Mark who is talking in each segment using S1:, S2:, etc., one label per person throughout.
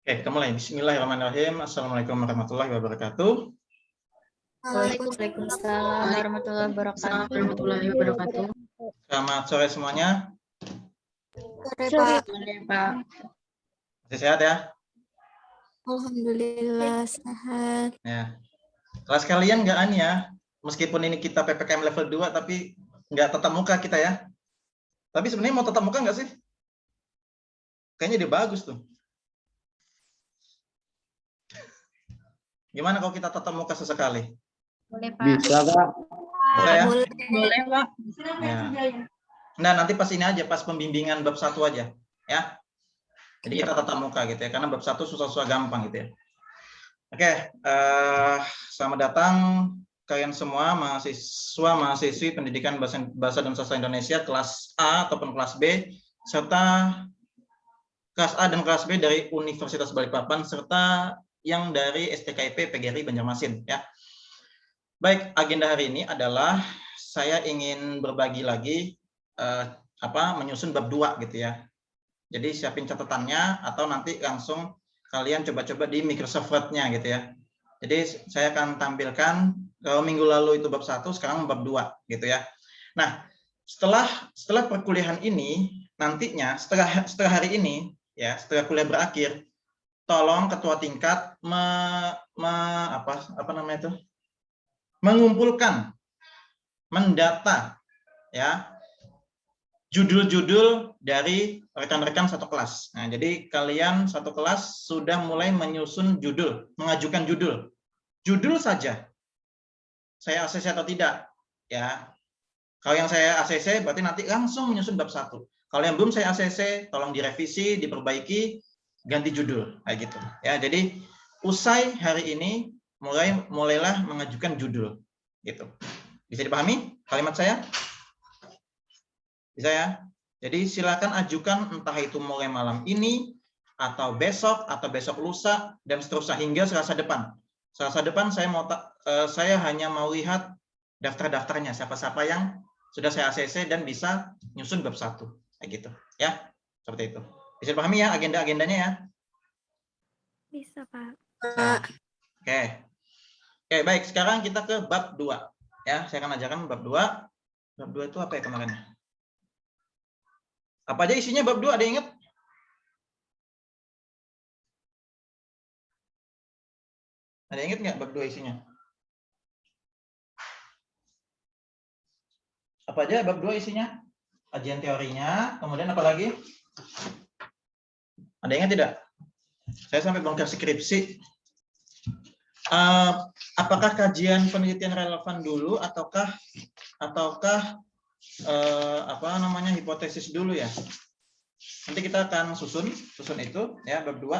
S1: Oke, kita mulai. Bismillahirrahmanirrahim. Assalamualaikum warahmatullahi wabarakatuh.
S2: Waalaikumsalam warahmatullahi wabarakatuh.
S1: Selamat sore semuanya.
S2: Sore, Pak.
S1: Masih sehat ya?
S3: Alhamdulillah sehat.
S1: Ya. Kelas kalian nggak ya? Meskipun ini kita PPKM level 2, tapi nggak tatap muka kita ya. Tapi sebenarnya mau tatap muka nggak sih? Kayaknya dia bagus tuh. Gimana kalau kita tatap muka sesekali?
S2: Boleh, Pak.
S4: Bisa, Pak.
S1: Boleh ya?
S2: Boleh, Pak.
S1: Ya. Nah, nanti pas ini aja, pas pembimbingan bab 1 aja. Ya. Jadi kita tatap muka gitu ya, karena bab 1 susah-susah gampang gitu ya. Oke, selamat datang kalian semua mahasiswa-mahasiswi pendidikan bahasa dan sastra Indonesia kelas A ataupun kelas B, serta kelas A dan kelas B dari Universitas Balikpapan, serta yang dari STKIP PGRI Banjarmasin ya. Baik, agenda hari ini adalah saya ingin berbagi lagi menyusun bab 2 gitu ya. Jadi siapin catatannya atau nanti langsung kalian coba-coba di Microsoft Word-nya gitu ya. Jadi saya akan tampilkan kalau minggu lalu itu bab 1, sekarang bab 2 gitu ya. Nah, setelah perkuliahan ini nantinya setelah hari ini ya, setelah kuliah berakhir, tolong ketua tingkat mengumpulkan, mendata ya judul-judul dari rekan-rekan satu kelas. Nah, jadi kalian satu kelas sudah mulai menyusun judul, mengajukan judul. Judul saja. Saya ACC atau tidak ya. Kalau yang saya ACC berarti nanti langsung menyusun bab 1. Kalau yang belum saya ACC, tolong direvisi, diperbaiki, ganti judul kayak gitu ya. Jadi usai hari ini mulailah mengajukan judul gitu. Bisa dipahami kalimat saya? Bisa ya? Jadi silakan ajukan entah itu mulai malam ini atau besok lusa dan seterusnya hingga Selasa depan. Selasa depan saya hanya mau lihat daftar-daftarnya, siapa-siapa yang sudah saya ACC dan bisa nyusun bab 1 kayak gitu ya. Seperti itu. Bisa dipahami ya agenda-agendanya ya?
S3: Bisa, Pak.
S1: Nah, oke, baik. Sekarang kita ke bab 2. Ya, saya akan ajarkan bab 2. Bab 2 itu apa ya kemarin? Apa aja isinya bab 2? Ada yang ingat? Ada yang ingat nggak bab 2 isinya? Apa aja bab 2 isinya? Kajian teorinya, kemudian apa lagi? Ada yang ingat tidak? Saya sampai bongkar skripsi. Apakah kajian penelitian relevan dulu ataukah hipotesis dulu ya? Nanti kita akan susun itu ya bab 2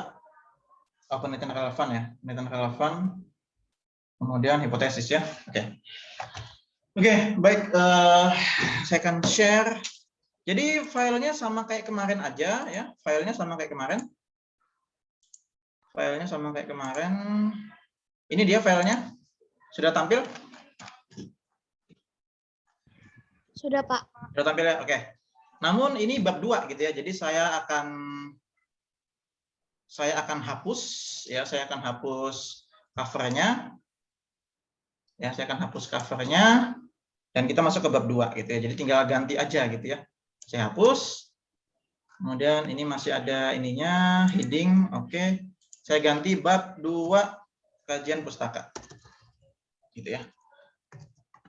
S1: penelitian relevan ya, penelitian relevan kemudian hipotesis ya. Oke, baik, saya akan share. Jadi filenya sama kayak kemarin aja ya, filenya sama kayak kemarin. Ini dia filenya. Sudah tampil?
S3: Sudah, Pak.
S1: Sudah tampil ya? Oke. Namun ini bab 2 gitu ya. Jadi saya akan hapus ya, saya akan hapus covernya. Ya, saya akan hapus covernya dan kita masuk ke bab 2 gitu ya. Jadi tinggal ganti aja gitu ya. Saya hapus. Kemudian ini masih ada ininya, heading. Oke. Saya ganti bab 2 kajian pustaka. Gitu ya.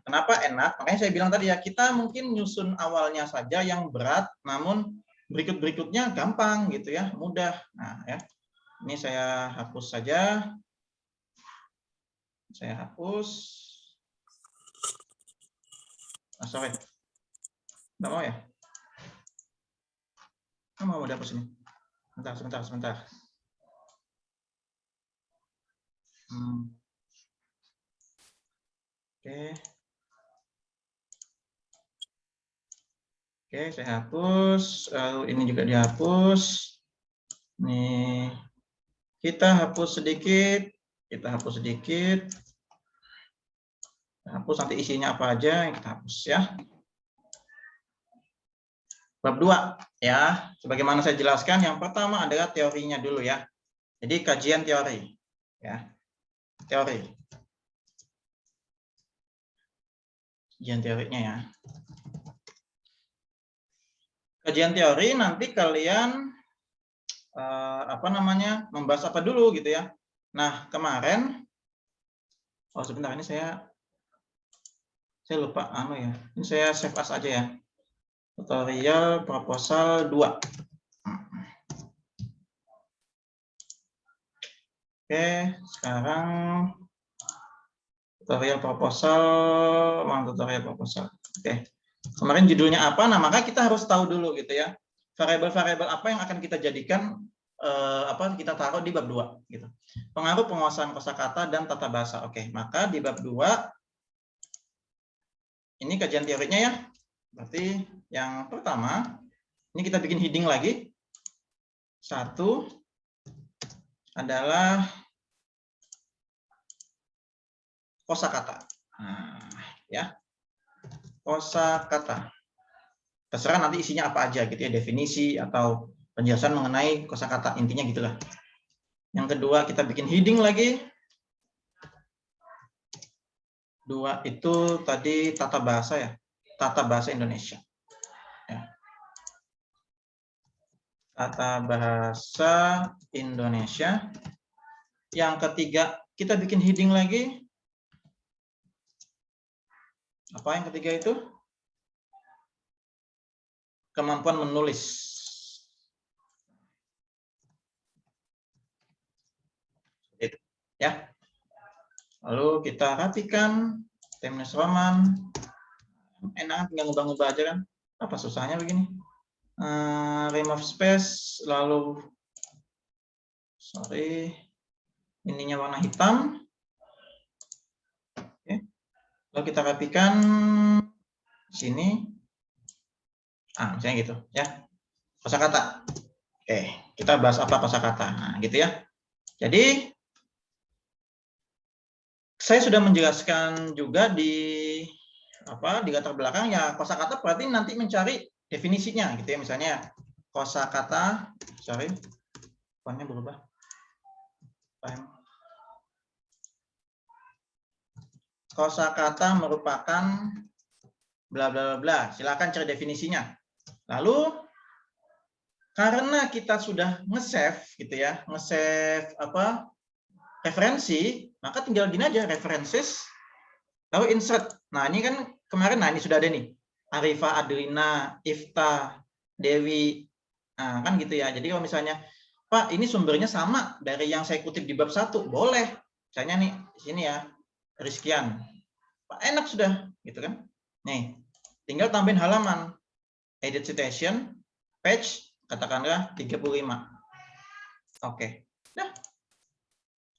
S1: Kenapa enak? Makanya saya bilang tadi ya, kita mungkin nyusun awalnya saja yang berat, namun berikut-berikutnya gampang gitu ya, mudah. Nah ya, ini saya hapus saja. Saya hapus. Sorry, nggak mau ya? Nggak mau dihapus ini. Sebentar. Oke, saya hapus. Lalu ini juga dihapus. Nih, kita hapus sedikit. Hapus nanti isinya apa aja yang kita hapus ya. Bab 2 ya. Sebagaimana saya jelaskan, yang pertama adalah teorinya dulu ya. Jadi kajian teori, ya, teori. Kajian teorinya ya. Kajian teori nanti kalian membahas apa dulu gitu ya. Nah kemarin, sebentar ini saya lupa ya. Ini saya save as aja ya. Tutorial proposal 2. Oke, sekarang tutorial proposal, Oke. Kemarin judulnya apa? Nah, maka kita harus tahu dulu gitu ya. Variabel-variabel apa yang akan kita jadikan kita taruh di bab 2 gitu. Pengaruh penguasaan kosakata dan tata bahasa. Oke, maka di bab 2 ini kajian teorinya ya. Berarti yang pertama, ini kita bikin heading lagi. 1 adalah kosakata. Nah, ya. Kosakata. Terserah nanti isinya apa aja gitu ya, definisi atau penjelasan mengenai kosakata, intinya gitulah. Yang kedua kita bikin heading lagi. 2 itu tadi tata bahasa ya, tata bahasa Indonesia. Ya. Tata bahasa Indonesia. Yang ketiga kita bikin heading lagi. Apa yang ketiga itu? Kemampuan menulis. Itu ya. Lalu kita rapikan Times New Roman. Enak tinggal ngubah-ngubah aja kan. Apa susahnya begini? Remove space, lalu ininya warna hitam. Oke. Lalu kita rapikan sini. Misalnya gitu ya. Kosakata. Oke, kita bahas apa kosakata. Nah, gitu ya. Jadi saya sudah menjelaskan juga di latar belakang ya, kosakata berarti nanti mencari definisinya gitu ya. Misalnya kosakata, warnanya berubah. Kosakata merupakan bla bla bla. Silakan cari definisinya. Lalu karena kita sudah nge-save gitu ya, nge-save referensi, maka tinggal gini aja, references, lalu insert. Nah ini kan kemarin, ini sudah ada nih, Arifah, Adlina, Ifta, Dewi, nah kan gitu ya. Jadi kalau misalnya, Pak ini sumbernya sama dari yang saya kutip di bab 1, boleh. Misalnya nih, di sini ya, Rizkian. Pak enak sudah, gitu kan. Nih, tinggal tambahin halaman, edit citation, page, katakanlah 35. Oke. Nah,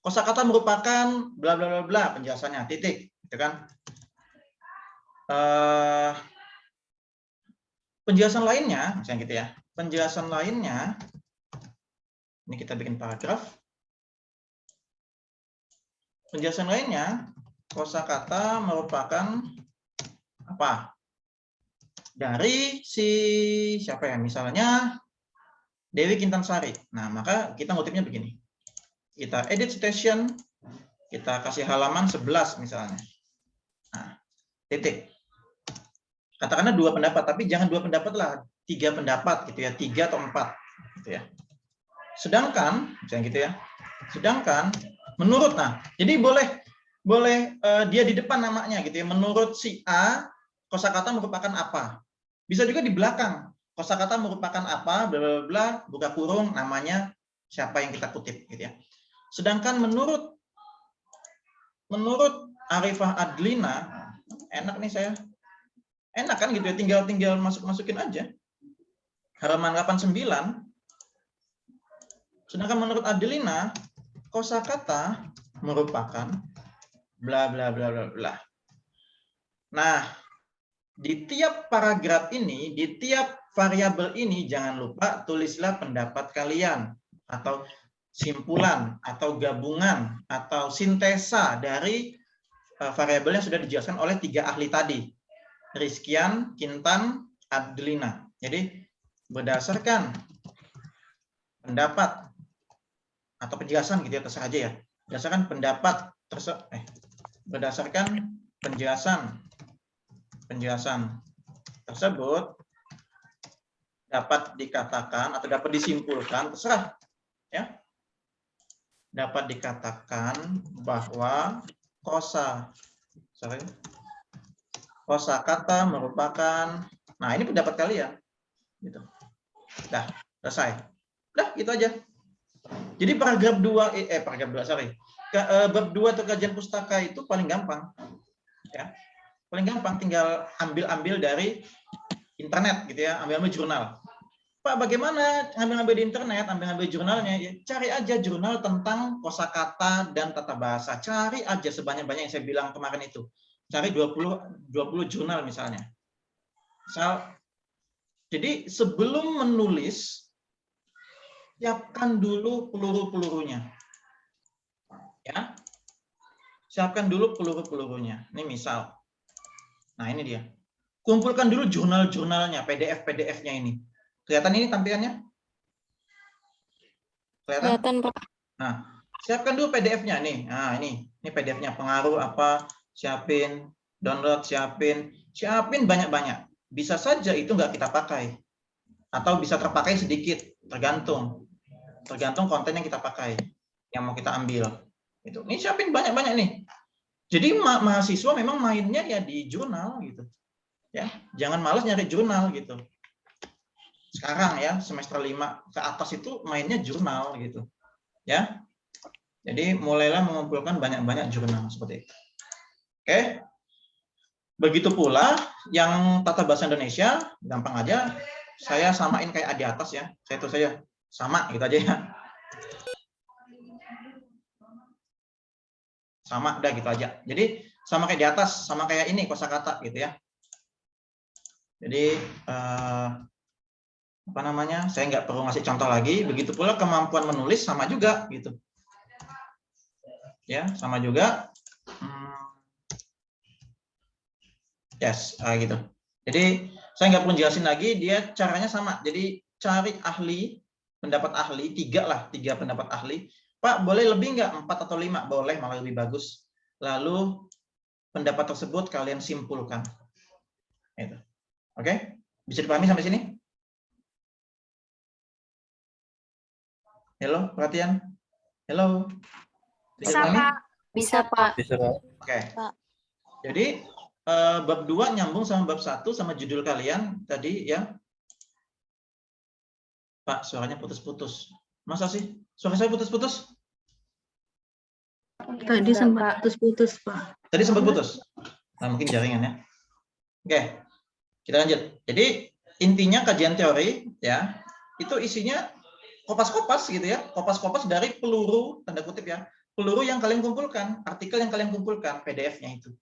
S1: kosakata merupakan bla bla bla bla, penjelasannya titik, gitu kan. Penjelasan lainnya, misalnya gitu ya. Penjelasan lainnya, ini kita bikin paragraf. Penjelasan lainnya, kosakata merupakan apa? Dari siapa ya? Misalnya Dewi Kintansari. Nah, maka kita ngutipnya begini. Kita edit citation, kita kasih halaman 11 misalnya. Nah, titik. Katakanlah 2 pendapat, tapi jangan 2 pendapat lah, 3 pendapat gitu ya, 3 atau 4 gitu ya. Sedangkan, misalnya gitu ya. Sedangkan menurut, jadi boleh dia di depan namanya gitu ya. Menurut si A, kosakata merupakan apa? Bisa juga di belakang. Kosakata merupakan apa? Bla bla bla, buka kurung, namanya siapa yang kita kutip gitu ya. Sedangkan menurut Arifah Adlina, enak nih saya. Enak kan gitu ya, tinggal masukin aja. Halaman 89. Sedangkan menurut Adlina, kosakata merupakan bla bla bla bla bla. Nah, di tiap paragraf ini, di tiap variabel ini jangan lupa tulislah pendapat kalian atau simpulan atau gabungan atau sintesa dari variabel yang sudah dijelaskan oleh 3 ahli tadi. Rizkian, Kintan, Adlina. Jadi berdasarkan pendapat atau penjelasan gitu ya, terserah aja ya. Berdasarkan penjelasan tersebut dapat dikatakan atau dapat disimpulkan, terserah ya. Dapat dikatakan bahwa kosakata merupakan, nah ini pendapat kalian gitu. Dah, selesai. Dah, gitu aja. Jadi bab 2 atau kajian pustaka itu paling gampang. Ya. Paling gampang, tinggal ambil dari internet gitu ya, ambil jurnal. Pak, bagaimana ambil di internet, ambil jurnalnya? Ya, cari aja jurnal tentang kosakata dan tata bahasa. Cari aja sebanyak-banyak yang saya bilang kemarin itu. Cari 20 jurnal misalnya. Jadi sebelum menulis, siapkan dulu peluru-pelurunya. Ya. Siapkan dulu peluru-pelurunya. Ini misal. Nah, ini dia. Kumpulkan dulu jurnal-jurnalnya, PDF-PDF-nya ini. Kelihatan ini tampilannya?
S3: Kelihatan, Pak.
S1: Nah, siapkan dulu PDF-nya nih. Nah, ini PDF-nya, pengaruh apa, siapin, download, siapin banyak-banyak. Bisa saja itu nggak kita pakai. Atau bisa terpakai sedikit, tergantung konten yang kita pakai, yang mau kita ambil. Itu. Ini siapin banyak-banyak nih. Jadi mahasiswa memang mainnya ya di jurnal gitu. Ya, jangan malas nyari jurnal gitu. Sekarang ya, semester 5 ke atas itu mainnya jurnal gitu. Ya. Jadi mulailah mengumpulkan banyak-banyak jurnal seperti itu. Oke. Begitu pula yang tata bahasa Indonesia, gampang aja. Saya samain kayak di atas ya. Saya tulis saja sama gitu aja ya. Sama udah gitu aja. Jadi sama kayak di atas, sama kayak ini kosakata gitu ya. Jadi apa namanya? Saya nggak perlu ngasih contoh lagi. Begitu pula kemampuan menulis sama juga gitu. Ya, sama juga. Yes, gitu. Jadi saya nggak perlu jelasin lagi. Dia caranya sama. Jadi cari ahli, pendapat ahli, 3 pendapat ahli. Pak, boleh lebih nggak? 4 atau 5? Boleh, malah lebih bagus. Lalu pendapat tersebut kalian simpulkan. Itu. Oke? Bisa dipahami sampai sini? Halo, perhatian. Halo.
S3: Bisa, Pak.
S2: Bisa, Pak.
S1: Oke. Jadi bab 2 nyambung sama bab 1 sama judul kalian tadi ya. Pak, suaranya putus-putus. Masa sih? Suara saya putus-putus?
S2: Tadi sempat putus-putus, Pak.
S1: Tadi sempat putus. Nah, mungkin jaringan ya. Oke. Kita lanjut. Jadi intinya kajian teori ya, itu isinya kopas-kopas gitu ya. Kopas-kopas dari peluru tanda kutip ya. Peluru yang kalian kumpulkan, artikel yang kalian kumpulkan, PDF-nya itu.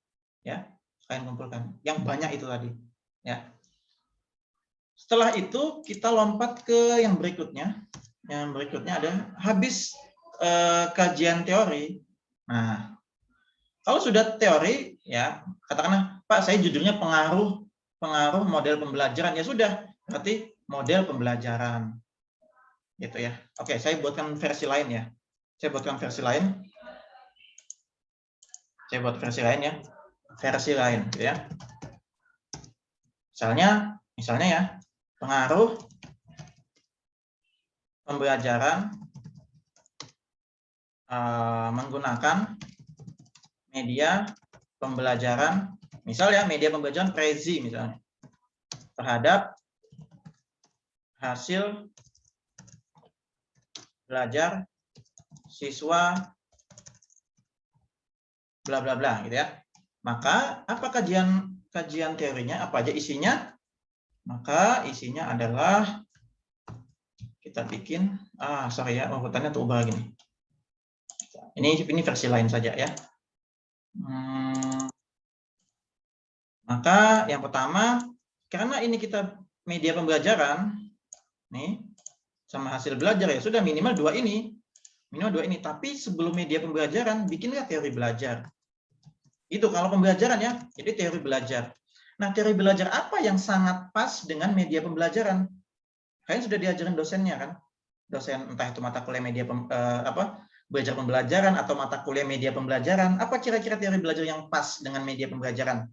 S1: Ya, kalian kumpulkan. Yang banyak itu tadi, ya. Setelah itu kita lompat ke yang berikutnya. Yang berikutnya ada habis kajian teori. Nah, kalau sudah teori ya, katakanlah Pak, saya judulnya pengaruh model pembelajaran, ya sudah, berarti model pembelajaran. Gitu ya. Oke, saya buatkan versi lain ya. Saya buat versi lain ya. Versi lain gitu ya. Misalnya ya, pengaruh pembelajaran menggunakan media pembelajaran, misal ya media pembelajaran Prezi misalnya, terhadap hasil belajar siswa bla bla bla gitu ya. Maka apa kajian teorinya, apa aja isinya? Maka isinya adalah kita bikin urutannya terubah gini. Ini versi lain saja ya. Maka yang pertama, karena ini kita media pembelajaran nih sama hasil belajar ya sudah minimal 2 ini. Tapi sebelum media pembelajaran bikinlah teori belajar. Itu kalau pembelajaran ya. Jadi teori belajar. Nah, teori belajar apa yang sangat pas dengan media pembelajaran? Kalian sudah diajarin dosennya kan? dosen entah itu mata kuliah media belajar pembelajaran atau mata kuliah media pembelajaran, apa kira-kira teori belajar yang pas dengan media pembelajaran?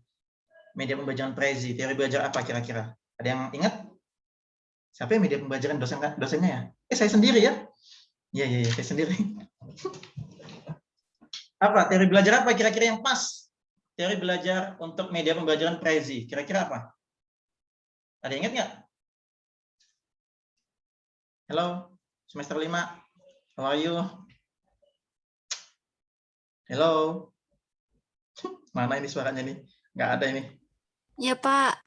S1: Media pembelajaran Prezi, teori belajar apa kira-kira? Ada yang ingat? Siapa yang media pembelajaran dosennya ya? Saya sendiri ya? Iya, saya sendiri. Apa teori belajar apa kira-kira yang pas? Teori belajar untuk media pembelajaran Prezi, kira-kira apa? Ada yang ingat nggak? Halo, semester 5. How are you? Halo. Mana ini suaranya nih? Nggak ada ini.
S3: Ya, Pak.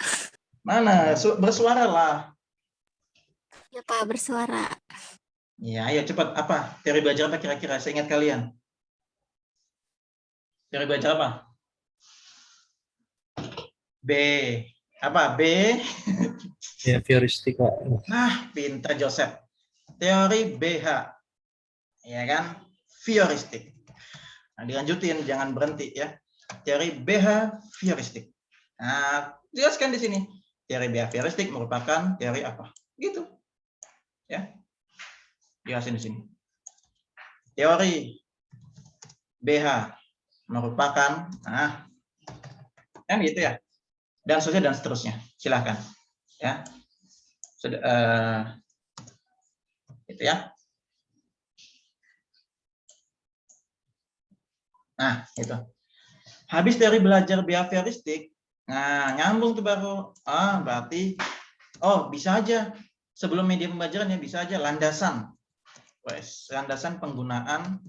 S1: Mana? Bersuara lah.
S3: Ya, Pak, bersuara.
S1: Ya, ayo cepat. Apa? Teori belajar apa kira-kira? Saya ingat kalian. Teori belajar apa? B. Apa? B.
S4: Ya, heuristik, Pak.
S1: Nah, pintar Joseph. Teori BH. Ya kan? Heuristik. Nah, dilanjutin, jangan berhenti ya. Teori BH heuristik. Nah, jelaskan di sini. Teori BH heuristik merupakan teori apa? Gitu. Ya. Jelasin di sini. Teori BH merupakan kan gitu ya. Dan seterusnya dan seterusnya. Silakan. Ya. Sudah itu ya. Nah, itu. Habis teori belajar behavioristik, nah nyambung tuh baru. Berarti bisa aja sebelum media pembelajaran ya bisa aja landasan. Landasan penggunaan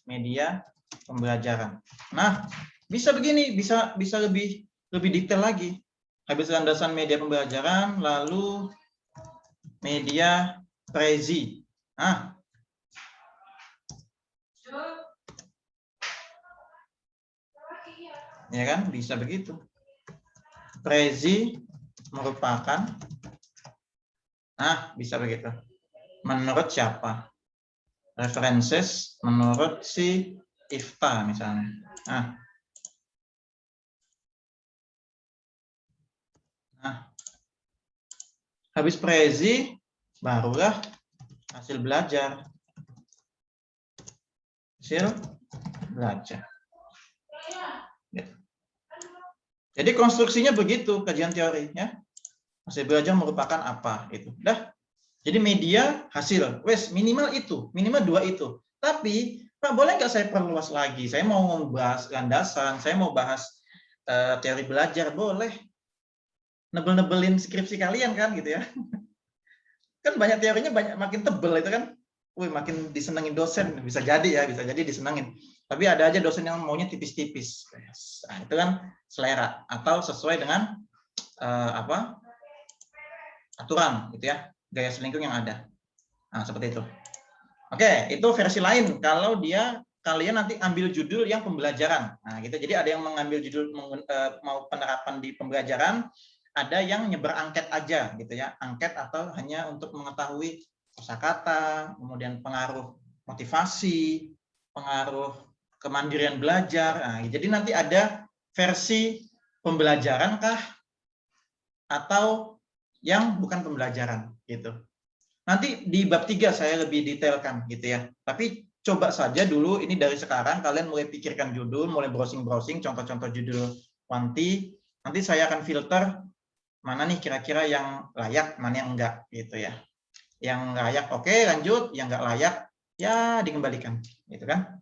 S1: media pembelajaran. Nah, bisa begini, bisa lebih detail lagi. Habis landasan media pembelajaran, lalu media Prezi. Ya kan, bisa begitu. Prezi merupakan, bisa begitu. Menurut siapa? References menurut si Ifta misalnya. Habis Prezi, barulah hasil belajar. Hasil belajar. Jadi konstruksinya begitu kajian teori ya. Hasil belajar merupakan apa itu. Dah. Jadi media hasil, minimal itu, minimal 2 itu. Tapi Pak, boleh nggak saya perluas lagi? Saya mau membahas landasan, saya mau bahas teori belajar, boleh. Nebel-nebelin skripsi kalian kan gitu ya. Kan banyak teorinya makin tebel itu kan. Makin disenengin dosen, bisa jadi disenengin. Tapi ada aja dosen yang maunya tipis-tipis. Nah, itu kan selera atau sesuai dengan aturan gitu ya, gaya selingkuh yang ada. Nah, seperti itu. Oke, itu versi lain kalau kalian nanti ambil judul yang pembelajaran. Nah, gitu. Jadi ada yang mengambil judul mau penerapan di pembelajaran, ada yang nyebar angket aja gitu ya. Angket atau hanya untuk mengetahui kosakata, kemudian pengaruh motivasi, pengaruh kemandirian belajar. Nah, jadi nanti ada versi pembelajaran kah atau yang bukan pembelajaran gitu. Nanti di bab 3 saya lebih detailkan gitu ya. Tapi coba saja dulu ini dari sekarang kalian mulai pikirkan judul, mulai browsing-browsing contoh-contoh judul Wanti. Nanti saya akan filter mana nih kira-kira yang layak, mana yang enggak gitu ya. Yang layak oke, lanjut, yang enggak layak ya dikembalikan gitu kan.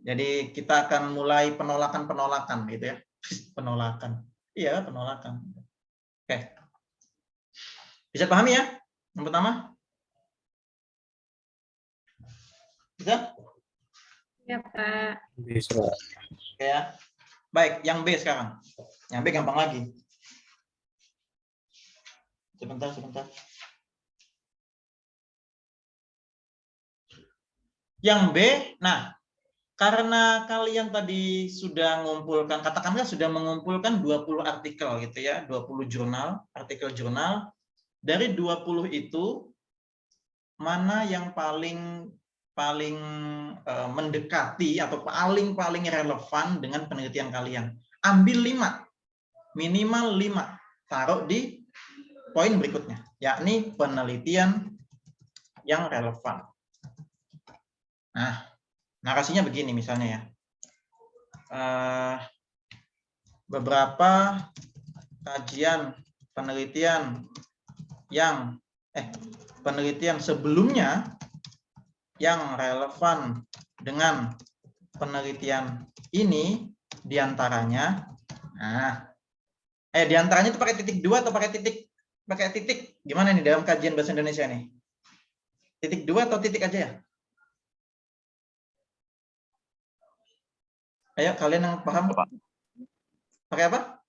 S1: Jadi kita akan mulai penolakan gitu ya. Penolakan. Iya, penolakan. Oke. Bisa pahami ya? Yang pertama? Bisa?
S2: Ya, Pak.
S4: Bisa.
S1: Oke ya. Baik, yang B sekarang. Yang B gampang lagi. Sebentar. Yang B, nah, karena kalian tadi sudah mengumpulkan, katakanlah sudah mengumpulkan 20 artikel gitu ya, 20 jurnal, artikel jurnal. Dari 20 itu, mana yang paling mendekati atau paling relevan dengan penelitian kalian? Ambil 5, minimal 5, taruh di poin berikutnya, yakni penelitian yang relevan. Nah, narasinya begini misalnya ya. Beberapa kajian penelitian sebelumnya yang relevan dengan penelitian ini diantaranya, diantaranya itu pakai titik 2 atau pakai titik gimana nih dalam kajian bahasa Indonesia nih? Titik 2 atau titik aja ya? Ayo kalian yang paham? Pakai apa?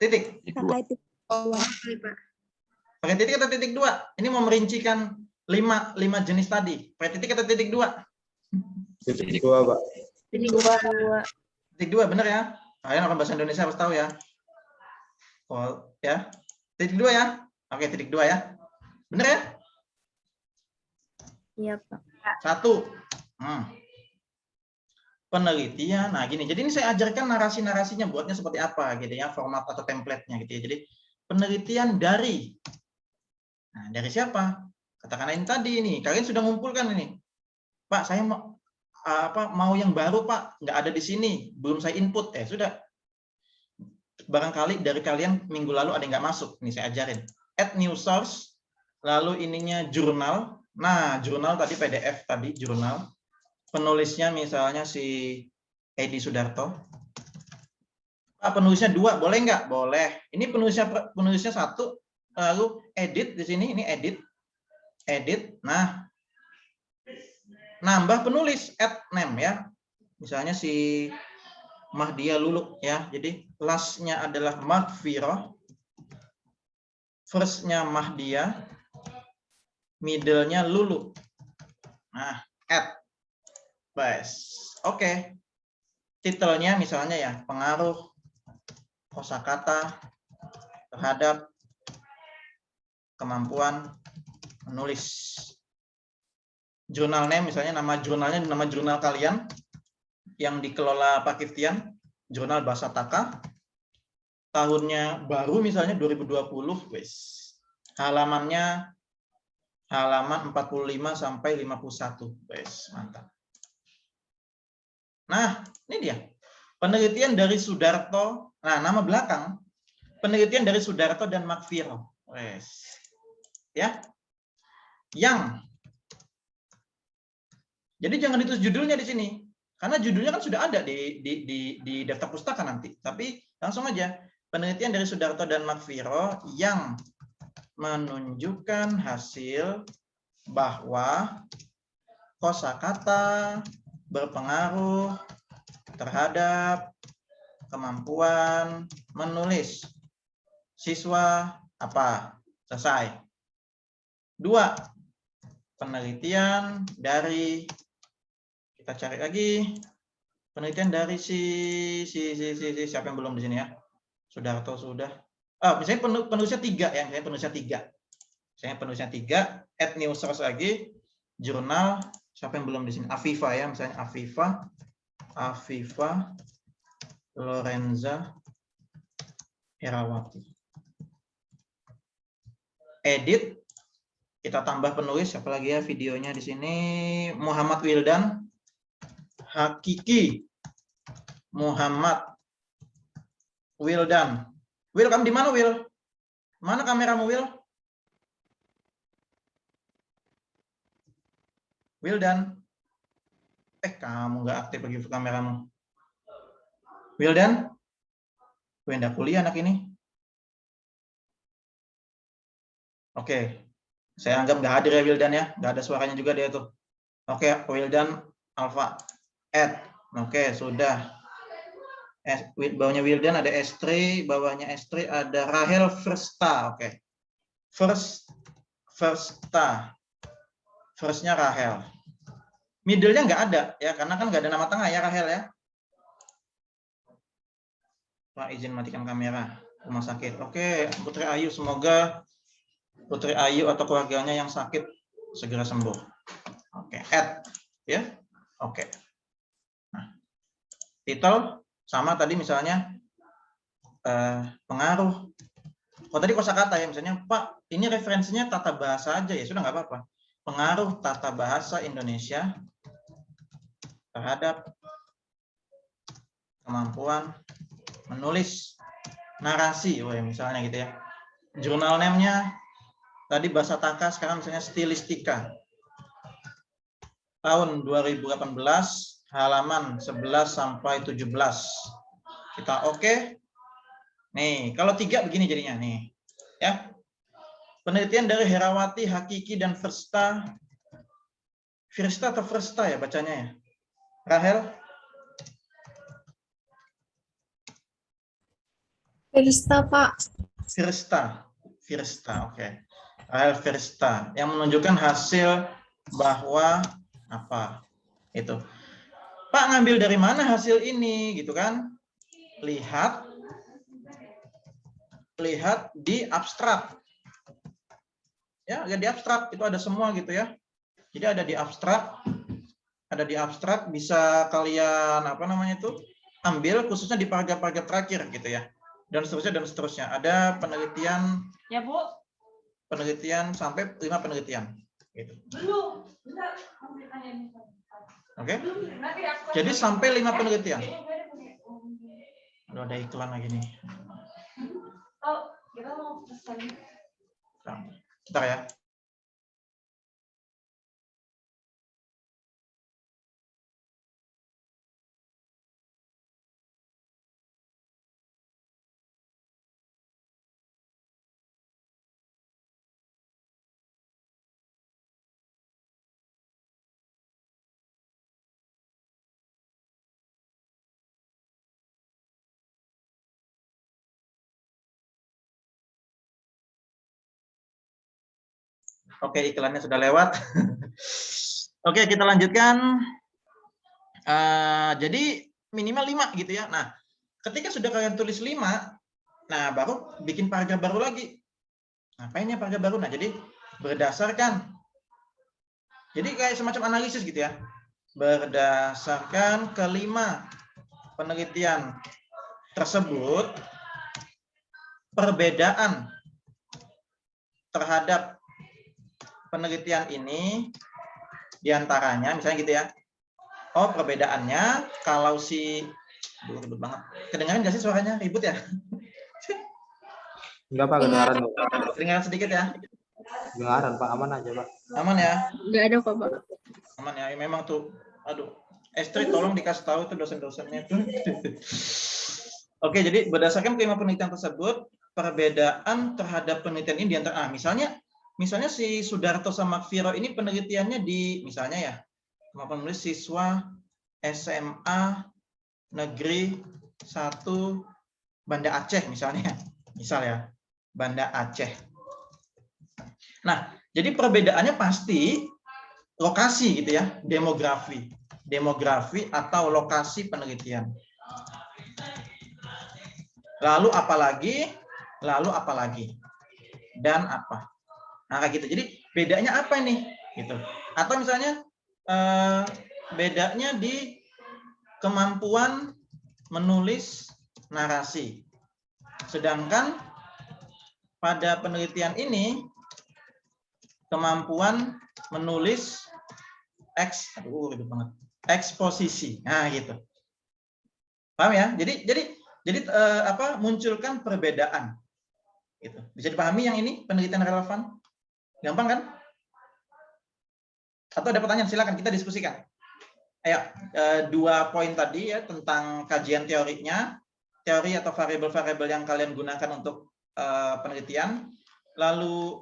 S1: Titik.
S3: Pakai titik.
S1: Pakai titik atau titik 2? Ini mau merincikan 5 jenis tadi. Pakai titik atau titik 2?
S4: Titik 2, Pak.
S2: Titik 2.
S1: Titik 2 benar ya? Kalian orang bahasa Indonesia harus tahu ya. Oh, ya. Titik 2 ya? Oke, titik 2 ya. Benar ya?
S2: Iya, Pak.
S1: 1. Penelitian. Nah, gini. Jadi ini saya ajarkan narasi-narasinya buatnya seperti apa gitu ya, format atau template-nya gitu ya. Jadi penelitian dari. Nah, dari siapa? Katakanlah ini tadi ini. Kalian sudah ngumpulkan ini. Pak, saya mau yang baru, Pak. Nggak ada di sini. Belum saya input. Sudah. Barangkali dari kalian minggu lalu ada yang nggak masuk. Ini saya ajarin. Add new source. Lalu ininya jurnal. Nah, jurnal tadi PDF tadi, jurnal. Penulisnya misalnya si Edi Sudarto. Penulisnya 2, boleh nggak? Boleh. Ini penulisnya 1. Lalu edit di sini, ini edit. Nah, nambah penulis, add name ya. Misalnya si Mahdia Lulu ya. Jadi last-nya adalah Maghfirah, first-nya Mahdia, middle-nya Lulu. Nah, add. Bas. Oke. Titelnya misalnya ya, pengaruh kosakata terhadap kemampuan menulis. Jurnal name misalnya nama jurnal kalian yang dikelola Pak Kiftian, jurnal Bahasa Taka. Tahunnya baru misalnya 2020, wes. Halamannya halaman 45 sampai 51. Wes, mantap. Nah, ini dia. Penelitian dari Sudarto. Nah, nama belakang. Penelitian dari Sudarto dan Maghfirah. Wes. Ya. Jadi jangan ditulis judulnya di sini. Karena judulnya kan sudah ada di daftar pustaka nanti. Tapi langsung aja. Penelitian dari Sudarto dan Maghfirah yang menunjukkan hasil bahwa kosakata berpengaruh terhadap kemampuan menulis siswa apa? Selesai. 2. Penelitian dari, kita cari lagi, penelitian dari siapa yang belum di sini ya? Sudarto sudah. Misalnya penulisnya 3 ya, misalnya penulisnya 3, add new source lagi, jurnal. Siapa yang belum di sini? Afifa ya, misalnya Afifa Lorenza Herawati. Edit, kita tambah penulis, siapa lagi ya videonya di sini? Muhammad Wildan Hakiki. Muhammad Wildan. Will, kamu di mana, Will? Mana kameramu, Will? Wildan. Kamu nggak aktif lagi kameramu. Wildan? Gue nggak kuliah anak ini. Oke. Saya anggap nggak hadir ya Wildan ya. Nggak ada suaranya juga dia tuh. Oke, Wildan Alfa. Add. Oke, sudah. Bawahnya Wildan ada S3, bawahnya S3 ada Rahel Versta. Oke. Versta. First-nya Rahel. Middle-nya nggak ada ya, karena kan nggak ada nama tengah ya Rahel ya. Pak izin matikan kamera. Rumah sakit. Oke, Putri Ayu, semoga Putri Ayu atau keluarganya yang sakit segera sembuh. Oke, add ya. Oke. Nah, titel sama tadi misalnya pengaruh. Tadi kosakata ya, misalnya Pak, ini referensinya tata bahasa aja ya, sudah nggak apa-apa. pengaruh tata bahasa Indonesia terhadap kemampuan menulis narasi, misalnya gitu ya. Jurnal name-nya tadi bahasa taka, sekarang misalnya stilistika. Tahun 2018, halaman 11 sampai 17. Kita oke. Nih, kalau 3 begini jadinya nih. Ya. Penelitian dari Herawati, Hakiki, dan Firsta. Firsta atau Firsta ya bacanya ya? Rahel?
S2: Firsta, Pak.
S1: Firsta, oke. Rahel Firsta, yang menunjukkan hasil bahwa apa? Itu. Pak ngambil dari mana hasil ini, gitu kan? Lihat di abstrak. Ya, di abstrak itu ada semua gitu ya. Jadi ada di abstrak
S5: bisa kalian ambil khususnya di paragraf-paragraf terakhir gitu ya. Dan seterusnya. Ada penelitian
S6: Ya, Bu.
S5: Penelitian sampai 5 penelitian gitu. Oke. Jadi sampai 5 penelitian. Aduh, ada iklan lagi nih.
S6: Oh, kita mau pesan.
S5: Bentar ya. Oke, iklannya sudah lewat. Oke, kita lanjutkan. Jadi minimal 5 gitu ya. Nah, ketika sudah kalian tulis 5, nah baru bikin paragraf baru lagi. Ngapainnya paragraf baru? Nah, jadi berdasarkan. Jadi kayak semacam analisis gitu ya. Berdasarkan kelima penelitian tersebut, perbedaan terhadap penelitian ini diantaranya misalnya gitu ya. Oh, perbedaannya kalau ribut banget. Kedengaran nggak sih suaranya? Ribut ya?
S4: Enggak, Pak, kedengaran.
S5: Kedengaran sedikit ya?
S4: Kedengaran, Pak. Aman aja, Pak.
S5: Aman ya?
S2: Nggak ada kok, Pak.
S5: Aman ya? Memang tuh, aduh. Estri, tolong dikasih tahu tuh dosen-dosennya tuh. Oke, jadi berdasarkan kelima penelitian tersebut, perbedaan terhadap penelitian ini diantara, misalnya si Sudarto sama Viro ini penelitiannya di, misalnya ya, kemampuan menulis siswa SMA Negeri 1 Banda Aceh misalnya. Misal ya, Banda Aceh. Nah, jadi perbedaannya pasti lokasi gitu ya, demografi atau lokasi penelitian. Lalu apalagi, dan apa. Nah, kayak gitu. Jadi bedanya apa nih? Gitu. Atau misalnya bedanya di kemampuan menulis narasi. Sedangkan pada penelitian ini kemampuan menulis eksposisi. Nah, gitu. Paham ya? Jadi munculkan perbedaan. Gitu. Bisa dipahami yang ini penelitian relevan? Gampang kan? Atau ada pertanyaan? Silakan kita diskusikan. Ayo, 2 poin tadi ya tentang kajian teorinya, teori atau variabel-variabel yang kalian gunakan untuk penelitian. Lalu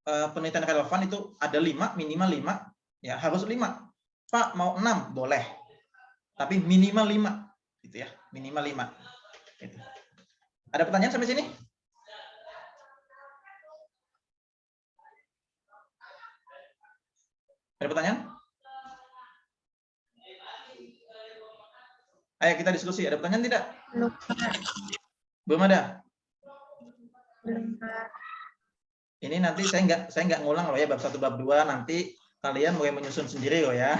S5: penelitian relevan itu ada 5, minimal 5, ya harus 5. Pak mau 6 boleh, tapi minimal 5, gitu ya, minimal 5. Gitu. Ada pertanyaan sampai sini? Ada pertanyaan? Ayo kita diskusi. Ada pertanyaan tidak?
S2: Belum, Pak.
S5: Belum ada?
S2: Belum, Pak.
S5: Ini nanti saya nggak ngulang loh ya bab 1 bab 2, nanti kalian mulai menyusun sendiri loh ya.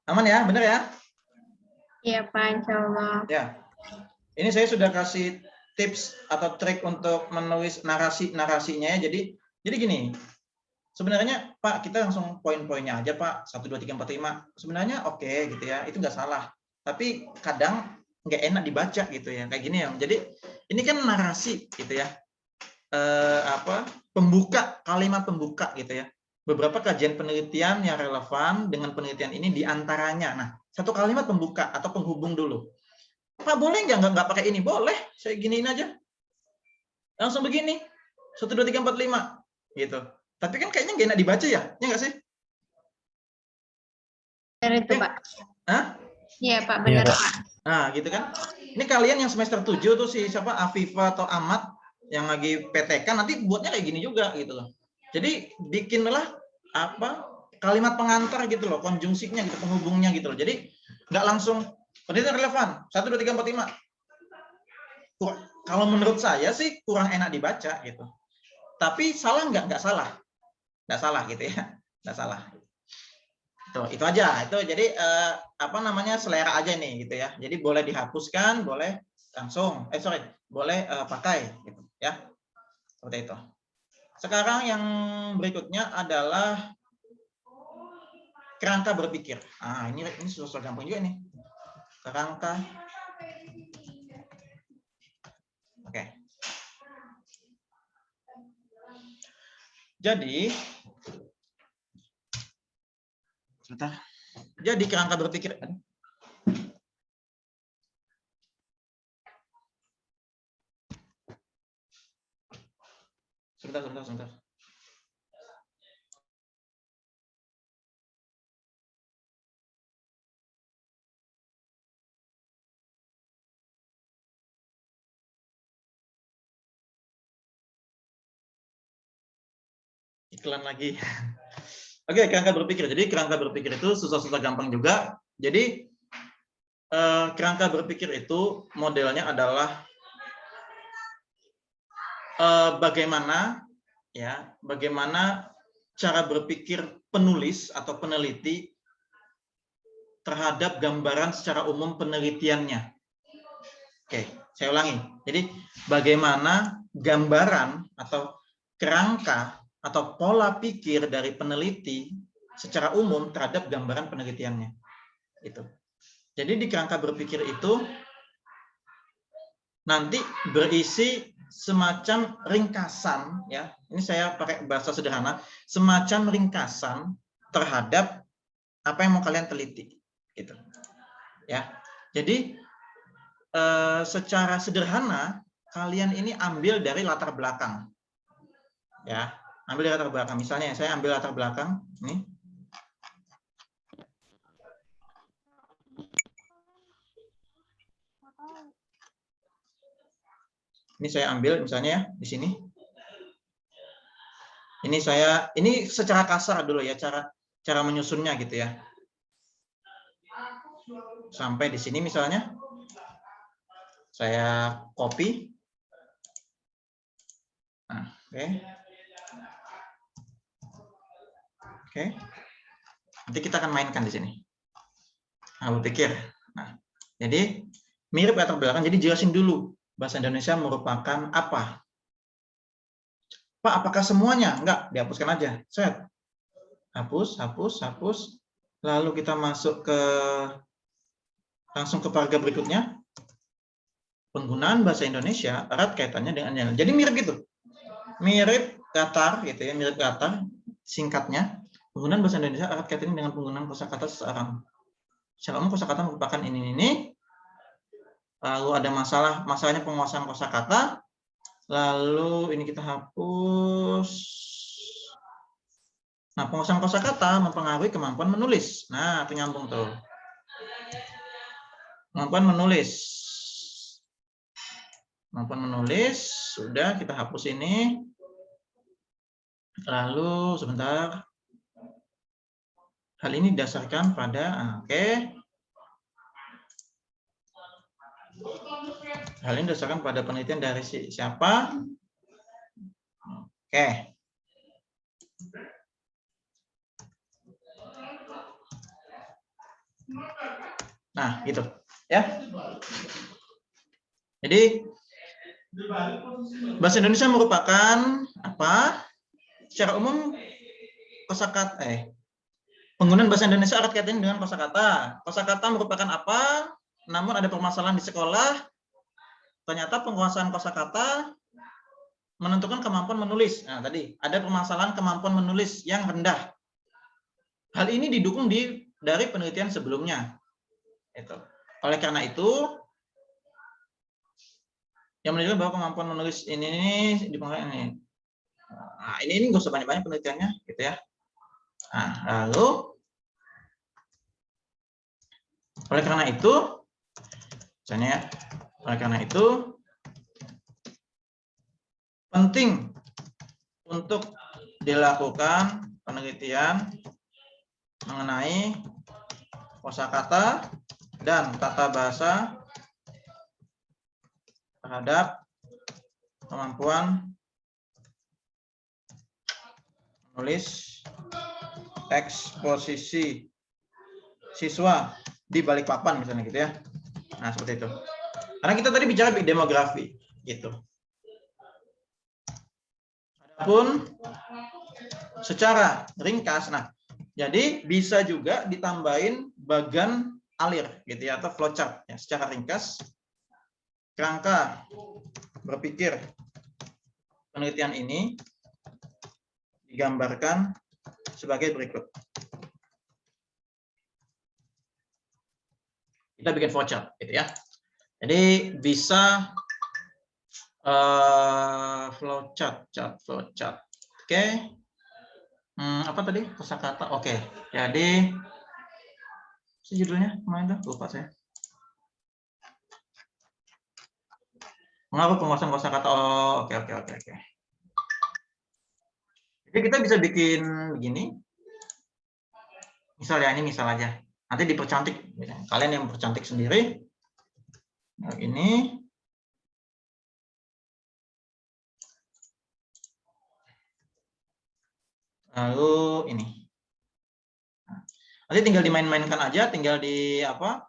S5: Aman ya? Bener ya?
S2: Iya, Pak, insya Allah.
S5: Ya. Ini saya sudah kasih tips atau trik untuk menulis narasinya ya. Jadi gini.
S1: sebenarnya Pak kita langsung poin-poinnya aja Pak 1, 2, 3, 4, 5 sebenarnya oke gitu ya, itu nggak salah, tapi kadang nggak enak dibaca gitu ya kayak gini ya. Jadi ini kan narasi gitu ya, pembuka, kalimat pembuka gitu ya. Beberapa kajian penelitian yang relevan dengan penelitian ini diantaranya. Nah, satu kalimat pembuka atau penghubung dulu. Pak boleh nggak pakai ini? Boleh, saya giniin aja. Langsung begini, 1, 2, 3, 4, 5 gitu. Tapi kan kayaknya nggak enak dibaca ya nggak sih?
S2: Benar itu, Pak.
S1: Hah?
S2: Iya, Pak, benar,
S4: Iya,
S2: Pak.
S1: Nah, gitu kan. Ini kalian yang semester 7 tuh si siapa Afifa atau Ahmad yang lagi PTK nanti buatnya kayak gini juga gitu loh. Jadi bikinlah kalimat pengantar gitu loh, konjungsinya gitu, penghubungnya gitu loh. Jadi nggak langsung penelitian relevan 1, 2, 3, 4, 5. Kalau menurut saya sih kurang enak dibaca gitu. Tapi salah nggak? Nggak salah. Nggak salah gitu ya. Nggak salah. Itu aja. Itu jadi selera aja nih gitu ya. Jadi boleh dihapuskan, boleh langsung boleh pakai gitu ya. Seperti itu. Sekarang yang berikutnya adalah kerangka berpikir. Ini susah gampang juga nih. Kerangka. Oke. Jadi sebentar. Jadi kerangka berpikir. Sebentar. Iklan lagi. Oke, kerangka berpikir. Jadi kerangka berpikir itu susah-susah gampang juga. Jadi kerangka berpikir itu modelnya adalah bagaimana cara berpikir penulis atau peneliti terhadap gambaran secara umum penelitiannya. Oke, saya ulangi. Jadi bagaimana gambaran atau kerangka atau pola pikir dari peneliti secara umum terhadap gambaran penelitiannya. Itu. Jadi di kerangka berpikir itu nanti berisi semacam ringkasan ya. Ini saya pakai bahasa sederhana, semacam ringkasan terhadap apa yang mau kalian teliti gitu. Ya. Jadi secara sederhana kalian ini ambil dari latar belakang. Ya, ambil dari latar belakang. Misalnya saya ambil latar belakang nih. Ini saya ambil misalnya ya di sini. Ini secara kasar dulu ya cara menyusunnya gitu ya. Sampai di sini misalnya. Saya copy. Nah, oke. Nanti kita akan mainkan di sini. Nah, berpikir. Nah, jadi mirip latar belakang. Jadi jelasin dulu bahasa Indonesia merupakan apa. Pak, apakah semuanya? Enggak, dihapuskan aja. Set. Hapus. Lalu kita masuk langsung ke paragraf berikutnya. Penggunaan bahasa Indonesia erat kaitannya dengan jadi mirip gitu. Mirip Qatar gitu ya, mirip Qatar singkatnya. Penggunaan bahasa Indonesia erat kaitannya dengan penggunaan kosakata seseorang. Secara umum kosakata merupakan ini. Lalu ada masalahnya penguasaan kosakata. Lalu ini kita hapus. Nah, penguasaan kosakata mempengaruhi kemampuan menulis. Nah, itu nyambung tuh. Kemampuan menulis. Sudah kita hapus ini. Lalu sebentar. Hal ini didasarkan pada Hal ini didasarkan pada penelitian dari siapa? Oke. Nah, gitu ya. Jadi bahasa Indonesia merupakan apa? Secara umum kosakata penggunaan bahasa Indonesia erat kaitannya dengan kosakata. Kosakata merupakan apa? Namun ada permasalahan di sekolah. Ternyata penguasaan kosakata menentukan kemampuan menulis. Nah, tadi ada permasalahan kemampuan menulis yang rendah. Hal ini didukung dari penelitian sebelumnya. Itu. Oleh karena itu, yang menunjukkan bahwa kemampuan menulis ini dipengaruhi ini. Nah, ini nggak usah banyak-banyak penelitiannya, gitu ya. Nah, lalu oleh karena itu, misalnya, oleh karena itu penting untuk dilakukan penelitian mengenai kosakata dan tata bahasa terhadap kemampuan menulis eksposisi siswa di Balikpapan misalnya gitu ya. Nah, seperti itu. Karena kita tadi bicara demografi gitu. Adapun secara ringkas, nah, jadi bisa juga ditambahin bagan alir gitu ya, atau flowchart ya, secara ringkas. Kerangka berpikir penelitian ini digambarkan sebagai berikut. Kita bikin flowchart gitu ya. Jadi bisa flowchart. Oke. Apa tadi? Kosakata. Oke. Jadi judulnya kemarin tuh lupa saya. Pengaruh penguasaan kosakata. Oh, oke. Jadi kita bisa bikin begini. Misal ya, ini misal aja. Nanti dipercantik. Kalian yang mempercantik sendiri. Nah, ini. Lalu ini. Nanti tinggal dimain-mainkan aja, tinggal di apa?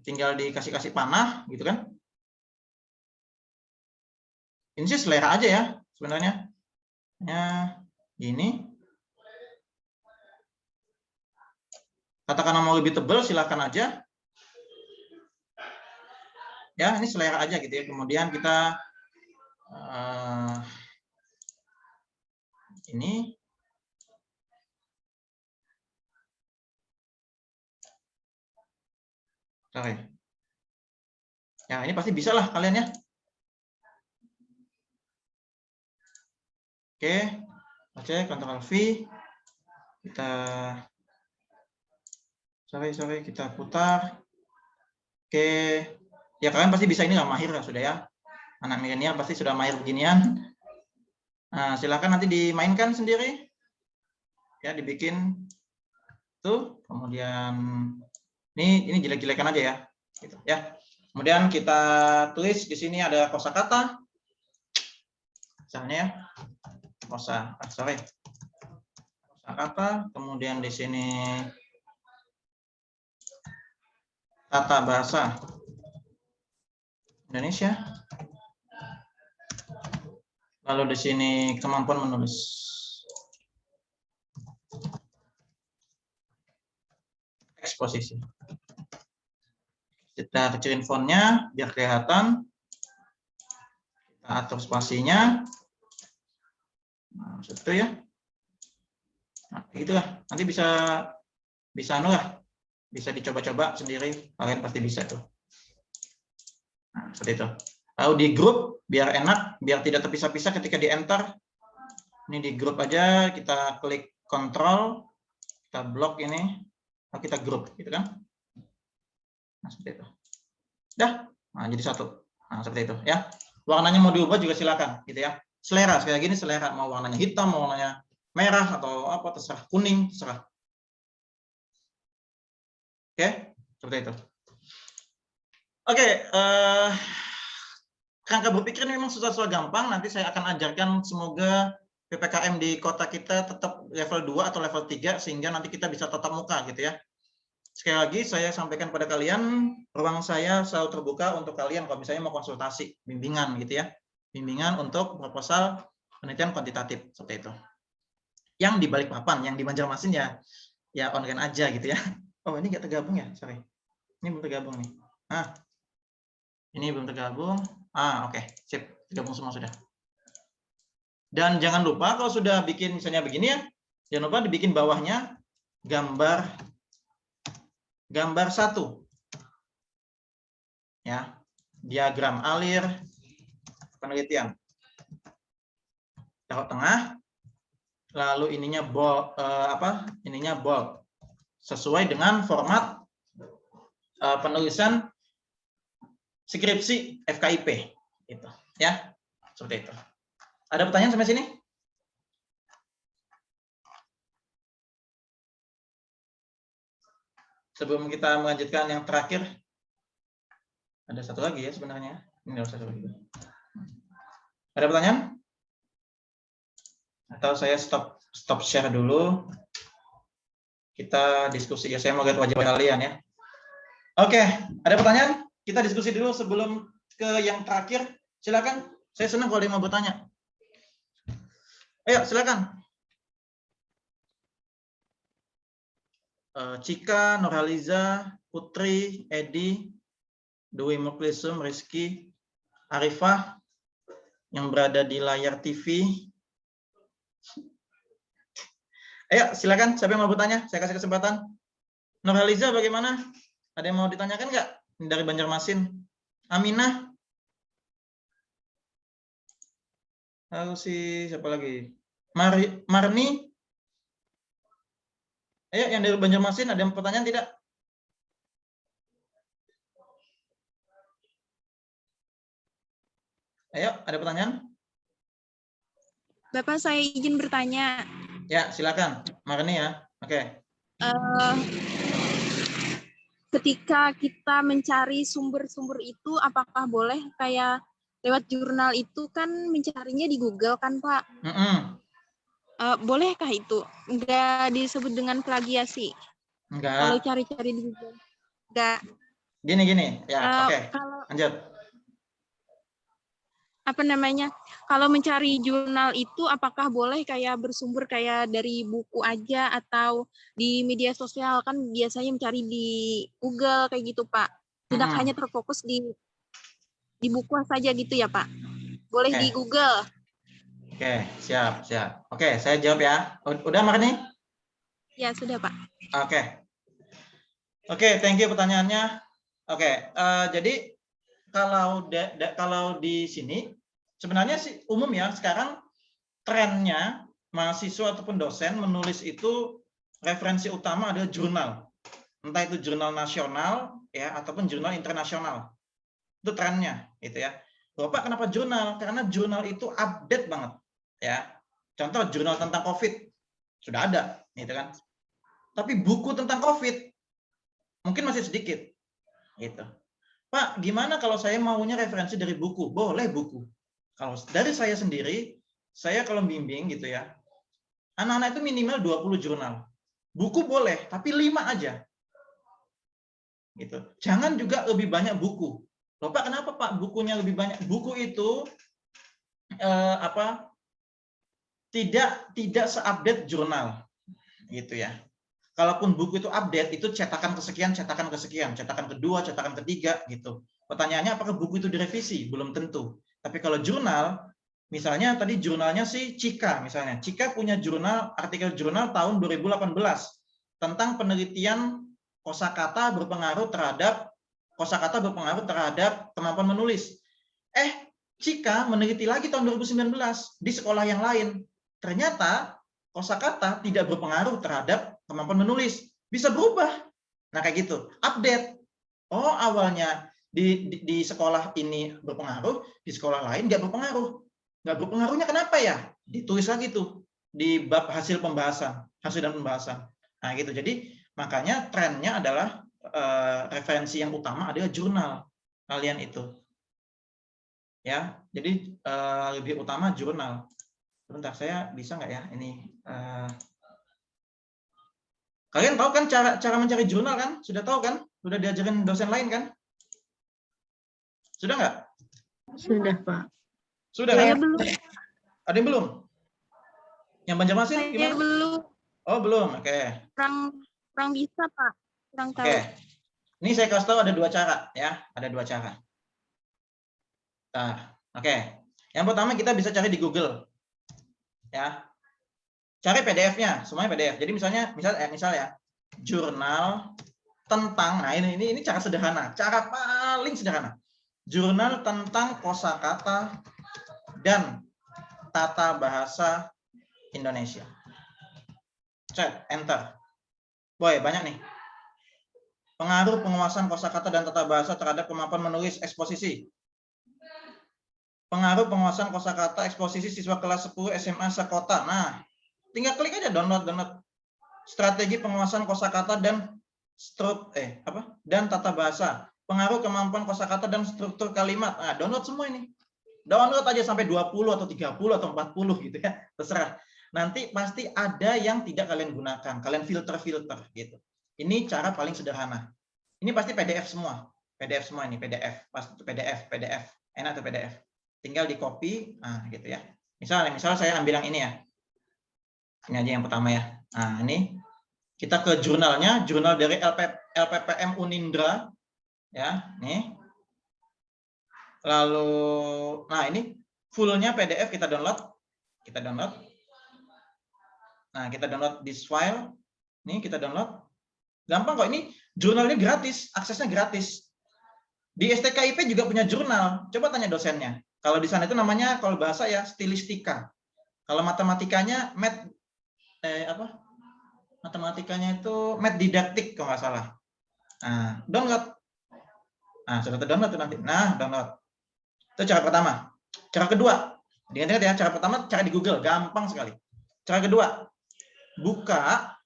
S1: Tinggal dikasih panah gitu kan. Ini sih selera aja ya sebenarnya. Ya, ini. Katakan mau lebih tebal silakan aja. Ya, ini selera aja gitu ya. Kemudian kita ini ya, ini pasti bisa lah kalian ya. Oke, oke, Ctrl V. Kita putar. Oke, ya kalian pasti bisa, ini nggak mahir lah sudah ya. Anak milenial pasti sudah mahir beginian. Nah, silakan nanti dimainkan sendiri. Ya, dibikin tuh. Kemudian ini jelek-jelekan aja ya. Gitu ya. Kemudian kita tulis di sini ada kosakata. Misalnya ya. Kosakata, kemudian di sini tata bahasa Indonesia. Lalu di sini kemampuan menulis. Eksposisi. Kita kecilin fontnya biar kelihatan. Kita atur spasinya. Nah, seperti itu ya. Nah, gitulah. Nanti bisa bisa dicoba-coba sendiri. Kalian pasti bisa tuh. Nah, seperti itu. Lalu di grup biar enak, biar tidak terpisah-pisah ketika di enter. Ini di grup aja, kita klik kontrol, kita blok ini, lalu kita grup, gitu kan? Nah, seperti itu. Dah, nah, jadi satu. Nah, seperti itu ya. Warnanya mau diubah juga silakan, gitu ya. Selera, sekali lagi ini selera, mau warnanya hitam, mau warnanya merah atau apa terserah, kuning terserah. Oke, seperti itu. Oke, kerangka berpikir ini memang susah-susah gampang. Nanti saya akan ajarkan, semoga PPKM di kota kita tetap level 2 atau level 3 sehingga nanti kita bisa tatap muka gitu ya. Sekali lagi saya sampaikan pada kalian, ruang saya selalu terbuka untuk kalian kalau misalnya mau konsultasi, bimbingan gitu ya. Bimbingan untuk proposal penelitian kuantitatif seperti itu. yang di Balikpapan, yang di Banjarmasin ya online aja gitu ya. Oh, ini nggak tergabung ya, sorry. Ini belum tergabung nih. Ini belum tergabung. Oke, sip, tergabung semua sudah. Dan jangan lupa kalau sudah bikin misalnya begini ya, jangan lupa dibikin bawahnya gambar 1. Ya, diagram alir penelitian. Taruh tengah, lalu ininya bold, ininya bold, sesuai dengan format penulisan skripsi FKIP, gitu, ya, seperti itu. Ada pertanyaan sampai sini? Sebelum kita melanjutkan yang terakhir, ada satu lagi ya sebenarnya. Ini ada satu lagi. Ada pertanyaan? Atau saya stop share dulu. Kita diskusi ya. Saya mau lihat wajah kalian ya. Oke, ada pertanyaan? Kita diskusi dulu sebelum ke yang terakhir. Silakan. Saya senang kalau dia mau bertanya. Ayo, silakan. Cika, Nurhaliza, Putri, Edi, Dwi Muklisum, Rizky, Arifah, yang berada di layar TV. Ayo, silakan. Siapa yang mau bertanya? Saya kasih kesempatan. Nurhaliza, bagaimana? Ada yang mau ditanyakan nggak? Dari Banjarmasin. Aminah. Lalu siapa lagi? Marni. Ayo, yang dari Banjarmasin ada yang pertanyaan tidak? Ayo, ada pertanyaan?
S7: Bapak, saya izin bertanya.
S1: Ya, silakan. Marni ya. Oke.
S7: Ketika kita mencari sumber-sumber itu, apakah boleh kayak lewat jurnal itu kan mencarinya di Google kan, Pak? Bolehkah itu? Enggak disebut dengan plagiasi?
S1: Enggak.
S7: Kalau cari-cari di Google? Enggak.
S1: Gini. Ya, oke. Lanjut.
S7: Apa namanya? Kalau mencari jurnal itu apakah boleh kayak bersumber kayak dari buku aja atau di media sosial, kan biasanya mencari di Google kayak gitu, Pak. Tidak hanya terfokus di buku saja gitu ya, Pak. Boleh di Google.
S1: Oke, siap. Oke, saya jawab ya. Udah Marni?
S7: Ya, sudah, Pak.
S1: Oke, thank you pertanyaannya. Oke, jadi kalau di sini sebenarnya sih umum ya, sekarang trennya mahasiswa ataupun dosen menulis itu referensi utama adalah jurnal. Entah itu jurnal nasional ya ataupun jurnal internasional. Itu trennya gitu ya. Bapak kenapa jurnal? Karena jurnal itu update banget ya. Contoh jurnal tentang COVID sudah ada gitu kan. Tapi buku tentang COVID mungkin masih sedikit gitu. Pak, gimana kalau saya maunya referensi dari buku? Boleh buku. Kalau dari saya sendiri, saya kalau bimbing gitu ya, anak-anak itu minimal 20 jurnal. Buku boleh, tapi 5 aja. Gitu. Jangan juga lebih banyak buku. Loh Pak, kenapa Pak bukunya lebih banyak? Buku itu tidak seupdate jurnal. Gitu ya. Kalaupun buku itu update, itu cetakan kesekian, cetakan kedua, cetakan ketiga, gitu. Pertanyaannya apakah buku itu direvisi? Belum tentu. Tapi kalau jurnal, misalnya tadi jurnalnya si Cika, misalnya. Cika punya jurnal, artikel jurnal tahun 2018 tentang penelitian kosakata berpengaruh terhadap kemampuan menulis. Cika meneliti lagi tahun 2019 di sekolah yang lain. Ternyata kosakata tidak berpengaruh terhadap kemampuan menulis, bisa berubah. Nah kayak gitu, update. Oh awalnya di sekolah ini berpengaruh, di sekolah lain nggak berpengaruh. Nggak berpengaruhnya kenapa ya? Ditulis lagi tuh di bab hasil dan pembahasan. Nah gitu. Jadi makanya trennya adalah referensi yang utama adalah jurnal kalian itu. Ya, jadi lebih utama jurnal. Sebentar, saya bisa nggak ya ini? Kalian tahu kan cara mencari jurnal kan? Sudah tahu kan? Sudah diajarin dosen lain kan? Sudah nggak?
S2: Sudah, Pak.
S1: Sudah kan?
S7: Belum.
S1: Ada yang belum? Yang Banjarmasin
S7: Saya
S1: gimana?
S7: belum,
S1: Oh, belum. Oke.
S7: kurang bisa Pak, kurang tahu.
S1: Oke. Ini saya kasih tahu ada 2 cara ya, ada 2 cara. Nah, oke. Yang pertama kita bisa cari di Google. Ya. Cari PDF-nya, semuanya PDF. Jadi misal ya, jurnal tentang, nah ini cara sederhana, cara paling sederhana. Jurnal tentang kosakata dan tata bahasa Indonesia. Cek, enter. Boy, banyak nih. Pengaruh penguasaan kosakata dan tata bahasa terhadap kemampuan menulis eksposisi. Pengaruh penguasaan kosakata eksposisi siswa kelas 10 SMA sekota. Nah, tinggal klik aja download. Strategi penguasaan kosakata dan dan tata bahasa. Pengaruh kemampuan kosakata dan struktur kalimat. Nah, download semua ini. Download aja sampai 20 atau 30 atau 40 gitu ya. Terserah. Nanti pasti ada yang tidak kalian gunakan. Kalian filter gitu. Ini cara paling sederhana. Ini pasti PDF semua. PDF semua ini, PDF. Pasti PDF. Enak tuh PDF. Tinggal di copy, nah gitu ya. Misalnya saya ambil yang ini ya. Ini aja yang pertama ya. Nah, ini kita ke jurnalnya, jurnal dari LPPM Unindra ya, nih. Lalu nah ini fullnya PDF kita download. Nah, kita download this file. Nih kita download. Gampang kok, ini jurnalnya gratis, aksesnya gratis. Di STKIP juga punya jurnal. Coba tanya dosennya. Kalau di sana itu namanya kalau bahasa ya stilistika. Kalau matematikanya matematikanya itu math didaktik kalau nggak salah. Nah, download. Nah, sudah terdownload tuh nanti. Nah, download. Itu cara pertama. Cara kedua, ingat ya, cara pertama cara di Google, gampang sekali. Cara kedua, buka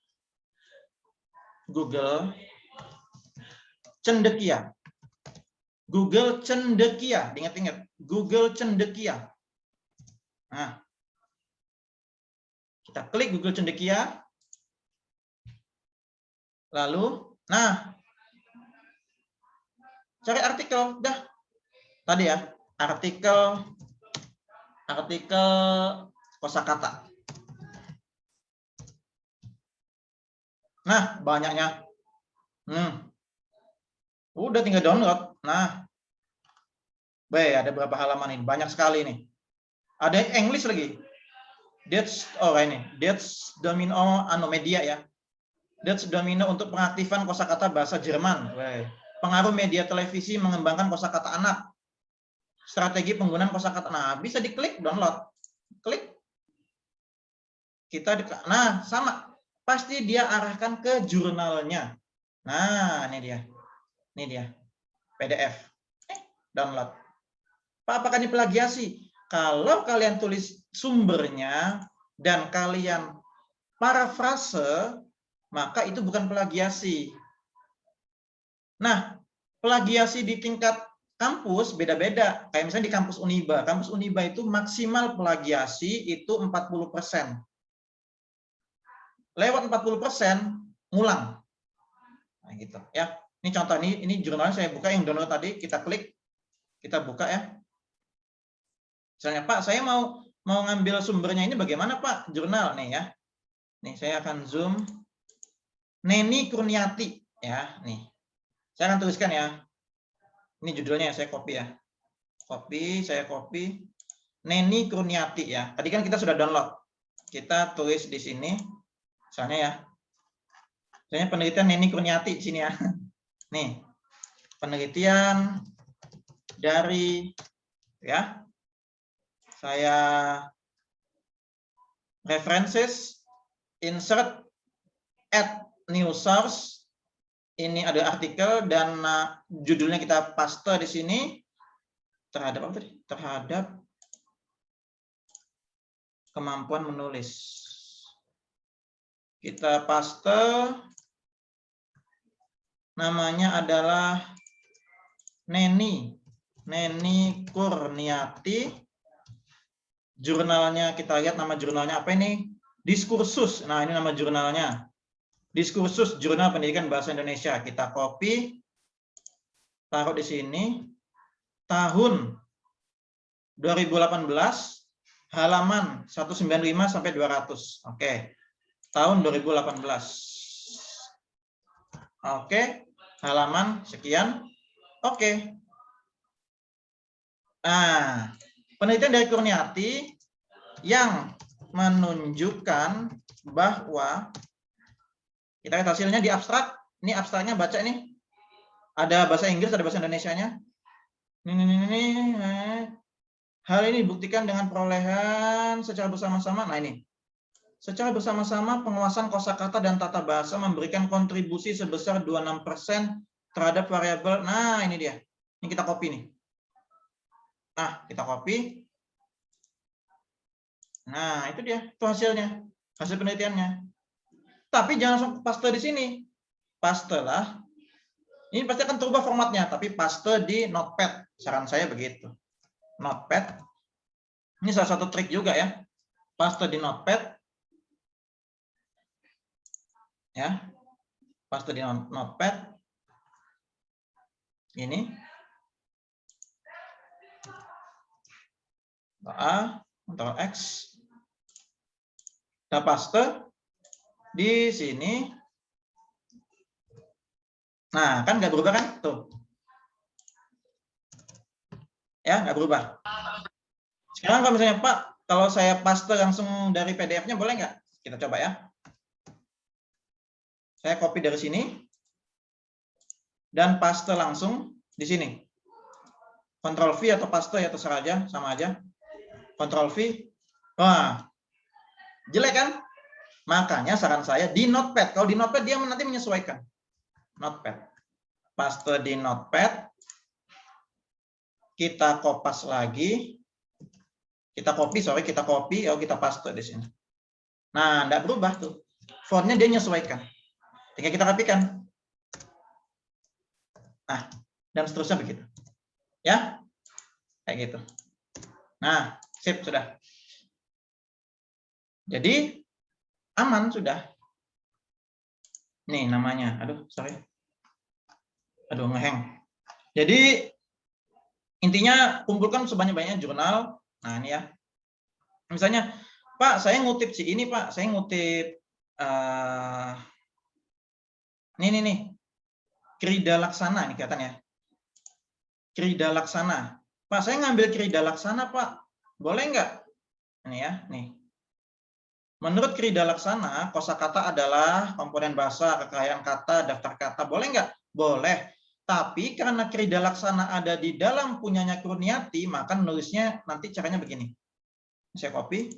S1: Google Cendekia. Google Cendekia, ingat-ingat. Google Cendekia. Nah, kita klik Google Cendekia. Lalu, nah, cari artikel, dah. Tadi ya, artikel kosakata. Nah, banyaknya. Udah tinggal download. Nah, ada berapa halaman ini? Banyak sekali nih. Ada English lagi. That's domino media ya. That's domino untuk pengaktifan kosakata bahasa Jerman. Pengaruh media televisi mengembangkan kosakata anak. Strategi penggunaan kosakata. Nah, bisa diklik download. Klik. Nah, sama. Pasti dia arahkan ke jurnalnya. Nah, ini dia. PDF. Download. Pak, apakah ini plagiasi? Kalau kalian tulis sumbernya dan kalian parafrase, maka itu bukan plagiasi. Nah, plagiasi di tingkat kampus beda-beda. Kayak misalnya di kampus Uniba. Kampus Uniba itu maksimal plagiasi itu 40%. Lewat 40%, ngulang. Nah, gitu ya. Ini contoh, ini jurnalnya saya buka yang download tadi, kita klik, kita buka ya. Misalnya, Pak, saya mau ngambil sumbernya ini bagaimana, Pak? Jurnal nih ya. Nih, saya akan zoom. Neni Kurniati ya, nih. Saya akan tuliskan ya. Ini judulnya saya copy ya. Saya copy. Neni Kurniati ya. Tadi kan kita sudah download. Kita tulis di sini. Misalnya ya. Misalnya penelitian Neni Kurniati di sini ya. Nih. Penelitian dari ya. Saya references, insert, add new source. Ini ada artikel dan judulnya kita paste di sini terhadap apa tadi? Terhadap kemampuan menulis. Kita paste, namanya adalah Neni Kurniati. Jurnalnya kita lihat nama jurnalnya apa ini? Diskursus. Nah, ini nama jurnalnya. Diskursus Jurnal Pendidikan Bahasa Indonesia. Kita copy, taruh di sini. Tahun 2018. halaman 195 sampai 200. Oke. Tahun 2018. Oke, halaman sekian. Oke. Nah, penelitian dari Kurniati yang menunjukkan bahwa kita lihat hasilnya di abstrak. Ini abstraknya baca ini. Ada bahasa Inggris, ada bahasa Indonesianya. Hal ini dibuktikan dengan perolehan secara bersama-sama. Nah ini. Secara bersama-sama penguasaan kosakata dan tata bahasa memberikan kontribusi sebesar 26% terhadap variabel. Nah, ini dia. Ini kita copy nih. Nah, kita copy. Nah, itu dia. Itu hasilnya. Hasil penelitiannya. Tapi jangan langsung paste di sini. Paste lah. Ini pasti akan terubah formatnya, tapi paste di Notepad. Saran saya begitu. Notepad. Ini salah satu trik juga ya. Paste di Notepad. Ya. Paste di Notepad. Ini. A, Ctrl X. Kita paste di sini. Nah, kan nggak berubah kan? Tuh. Ya, nggak berubah. Sekarang kalau misalnya, Pak, kalau saya paste langsung dari PDF-nya, boleh nggak? Kita coba ya. Saya copy dari sini. Dan paste langsung di sini. Ctrl V atau paste ya, terserah aja, sama aja. Ctrl V. Wah, jelek kan? Makanya saran saya di Notepad. Kalau di Notepad dia nanti menyesuaikan. Notepad. Paste di Notepad. Kita kopas lagi. Kita copy, oh kita paste di sini. Nah, enggak berubah tuh. Fontnya dia menyesuaikan. Tinggal kita rapikan. Nah, dan seterusnya begitu. Ya? Kayak gitu. Nah, sip sudah. Jadi aman sudah. Nih namanya. Aduh, sorry. Aduh, ngeheng. Jadi intinya kumpulkan sebanyak-banyaknya jurnal. Nah, ini ya. Misalnya, Pak, saya ngutip si ini, Pak. Saya ngutip nih. Krida Laksana ini kelihatannya. Krida Laksana. Pak, saya ngambil Krida Laksana, Pak. Boleh nggak? Ini ya, nih. Menurut Krida Laksana, kosakata adalah komponen bahasa, kekayaan kata, daftar kata. Boleh nggak? Boleh. Tapi karena Krida Laksana ada di dalam punyanya Kurniati, maka nulisnya nanti caranya begini. Saya copy.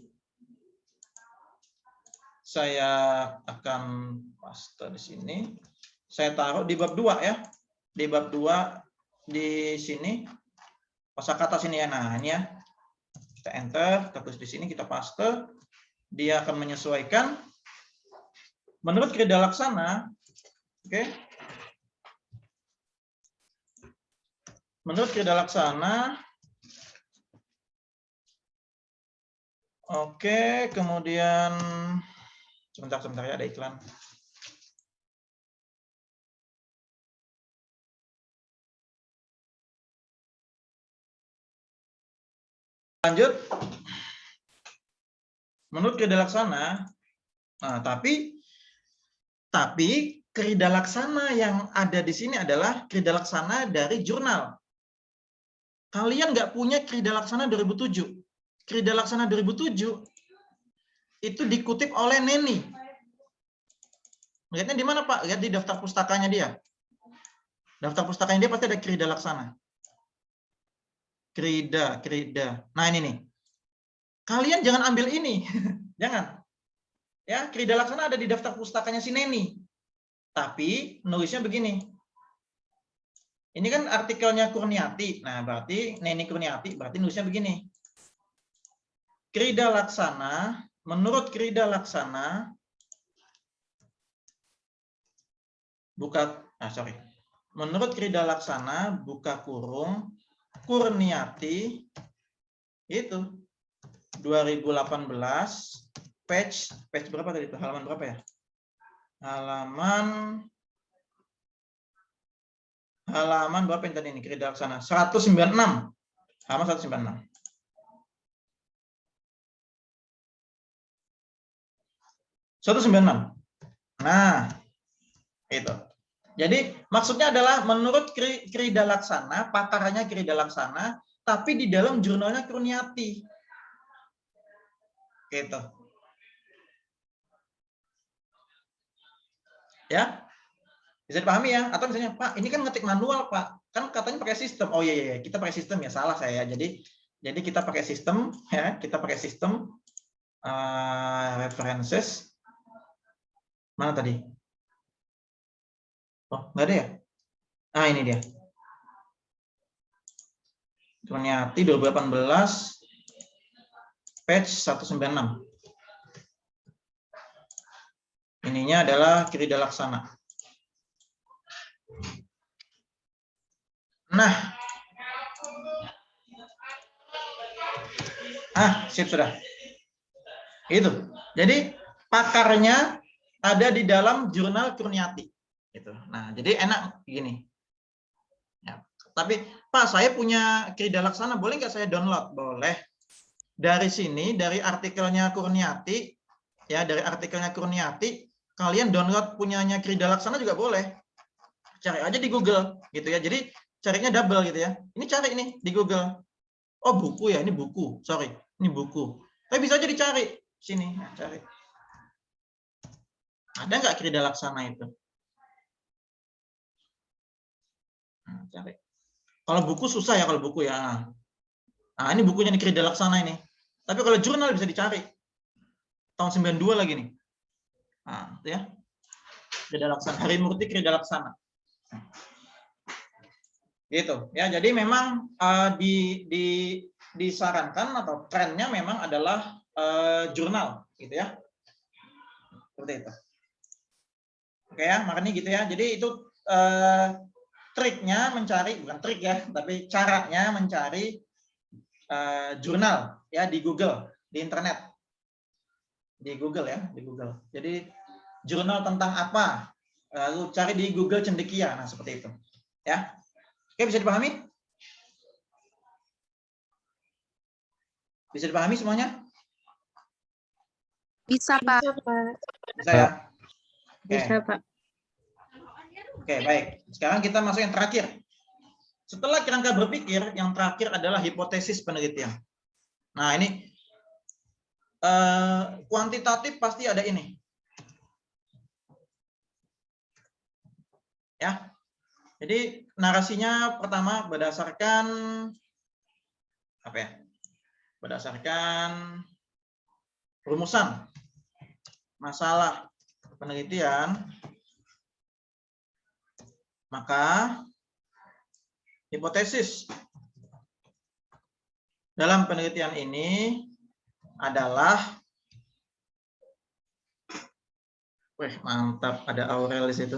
S1: Saya akan paste di sini. Saya taruh di bab 2 ya. Di bab 2 di sini. Kosakata sini ya. Nah, ini ya. Kita enter, kita tulis di sini, kita paste. Dia akan menyesuaikan. Menurut Krida Laksana, oke. Menurut Krida Laksana, oke, kemudian sebentar ya, ada iklan. Lanjut. Menurut Krida Laksana, nah, tapi Krida Laksana yang ada di sini adalah Krida Laksana dari jurnal. Kalian nggak punya Krida Laksana 2007. Krida Laksana 2007 itu dikutip oleh Neni. Lihatnya di mana, Pak? Lihat di daftar pustakanya dia. Daftar pustakanya dia pasti ada Krida Laksana. Krida. Nah, ini nih. Kalian jangan ambil ini. Jangan. Ya, Krida Laksana ada di daftar pustakanya si Neni. Tapi nulisnya begini. Ini kan artikelnya Kurniati. Nah, berarti Neni Kurniati, berarti nulisnya begini. Krida Laksana, menurut Krida Laksana, menurut Krida Laksana, buka kurung, Kurniati, itu 2018, page berapa tadi? Halaman berapa ya? Halaman berapa yang tadi ini? Krida Laksana 196. Halaman 196. 196. Nah, itu. Jadi maksudnya adalah menurut Krida Laksana, pakarnya Krida Laksana, tapi di dalam jurnalnya Kurniati. Gitu. Ya. Bisa dipahami ya? Atau misalnya, Pak, ini kan ngetik manual, Pak. Kan katanya pakai sistem. Oh iya, kita pakai sistem ya, salah saya. Jadi kita pakai sistem ya, kita pakai sistem references. Mana tadi? Oh, nggak ada ya? Ah, ini dia. Kurniati 2018 page 196. Ininya adalah Krida Laksana. Nah. Sip sudah. Itu. Jadi pakarnya ada di dalam jurnal Kurniati. Gitu. Nah, jadi enak gini. Ya. Tapi Pak, saya punya Krida Laksana, boleh nggak saya download? Boleh. Dari sini, dari artikelnya Kurniati, ya dari artikelnya Kurniati, kalian download punyanya Krida Laksana juga boleh. Cari aja di Google, gitu ya. Jadi carinya double gitu ya. Ini cari ini di Google. Oh buku ya, ini buku. Sorry, ini buku. Tapi bisa aja dicari sini, cari. Ada nggak Krida Laksana itu? Nah, cari. Kalau buku susah ya, kalau buku ya. Nah, ini bukunya di Krida Laksana ini. Tapi kalau jurnal bisa dicari. Tahun 92 lagi nih. Nah, itu ya. Krida Laksana, Harimurti Krida Laksana. Gitu ya. Jadi memang disarankan atau trennya memang adalah jurnal gitu ya. Seperti itu. Oke ya, makanya gitu ya. Jadi itu triknya mencari, bukan trik ya, tapi caranya mencari jurnal ya di Google, di internet. Di Google ya, di Google. Jadi jurnal tentang apa? Lalu cari di Google Cendekia. Nah, seperti itu. Ya. Oke, bisa dipahami? Bisa dipahami semuanya?
S7: Bisa, Pak.
S1: Bisa ya? Oke.
S2: Bisa, Pak.
S1: Oke, baik. Sekarang kita masuk yang terakhir. Setelah kerangka berpikir, yang terakhir adalah hipotesis penelitian. Nah, ini kuantitatif pasti ada ini. Ya. Jadi narasinya pertama berdasarkan apa ya? Berdasarkan rumusan masalah penelitian, maka hipotesis dalam penelitian ini adalah, wih mantap, ada Aurel di situ.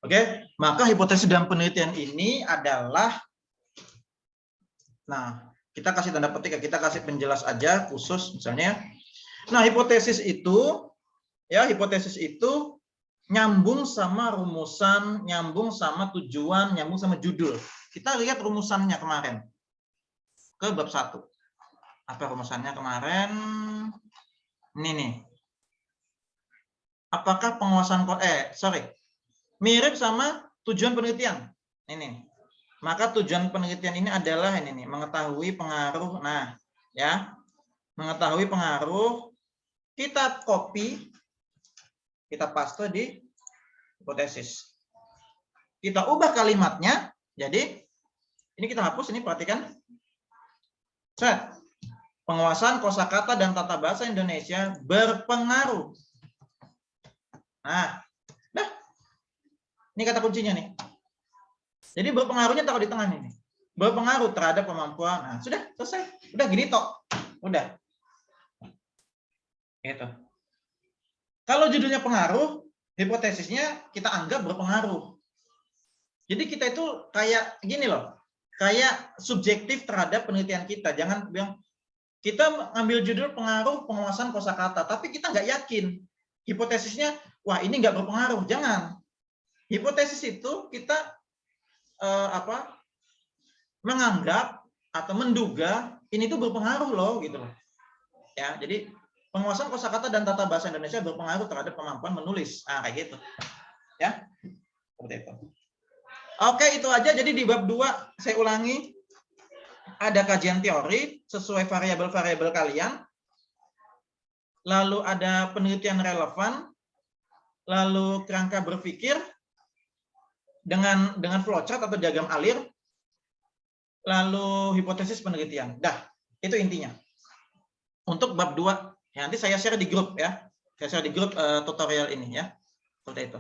S1: Oke, maka hipotesis dalam penelitian ini adalah, nah kita kasih tanda petik, kita kasih penjelas aja khusus misalnya. Nah hipotesis itu, ya hipotesis itu nyambung sama rumusan, nyambung sama tujuan, nyambung sama judul. Kita lihat rumusannya kemarin ke bab 1. Apa rumusannya kemarin? Ini nih. Apakah penguasaan mirip sama tujuan penelitian. Ini. Maka tujuan penelitian ini adalah ini nih, mengetahui pengaruh. Nah, ya. Mengetahui pengaruh, kita copy, kita paste di hipotesis. Kita ubah kalimatnya. Jadi ini kita hapus, ini perhatikan. Set. Penguasaan kosakata dan tata bahasa Indonesia berpengaruh. Nah, dah. Ini kata kuncinya nih. Jadi berpengaruhnya taruh di tengah nih. Berpengaruh terhadap kemampuan. Nah, sudah selesai. Udah gini tok. Udah. Gitu. Kalau judulnya pengaruh, hipotesisnya kita anggap berpengaruh. Jadi kita itu kayak gini loh. Kayak subjektif terhadap penelitian kita. Jangan bilang kita ngambil judul pengaruh penguasaan kosakata, tapi kita nggak yakin. Hipotesisnya, wah ini nggak berpengaruh. Jangan. Hipotesis itu kita menganggap atau menduga ini tuh berpengaruh loh gitu loh. Ya, jadi penguasaan kosakata dan tata bahasa Indonesia berpengaruh terhadap kemampuan menulis. Kayak gitu. Ya. Seperti itu. Oke, itu aja. Jadi di bab 2 saya ulangi, ada kajian teori sesuai variabel-variabel kalian. Lalu ada penelitian relevan, lalu kerangka berpikir dengan flowchart atau diagram alir, lalu hipotesis penelitian. Dah, itu intinya. Untuk bab 2, ya, nanti saya share di grup ya. Saya share di grup tutorial ini ya. Seperti itu.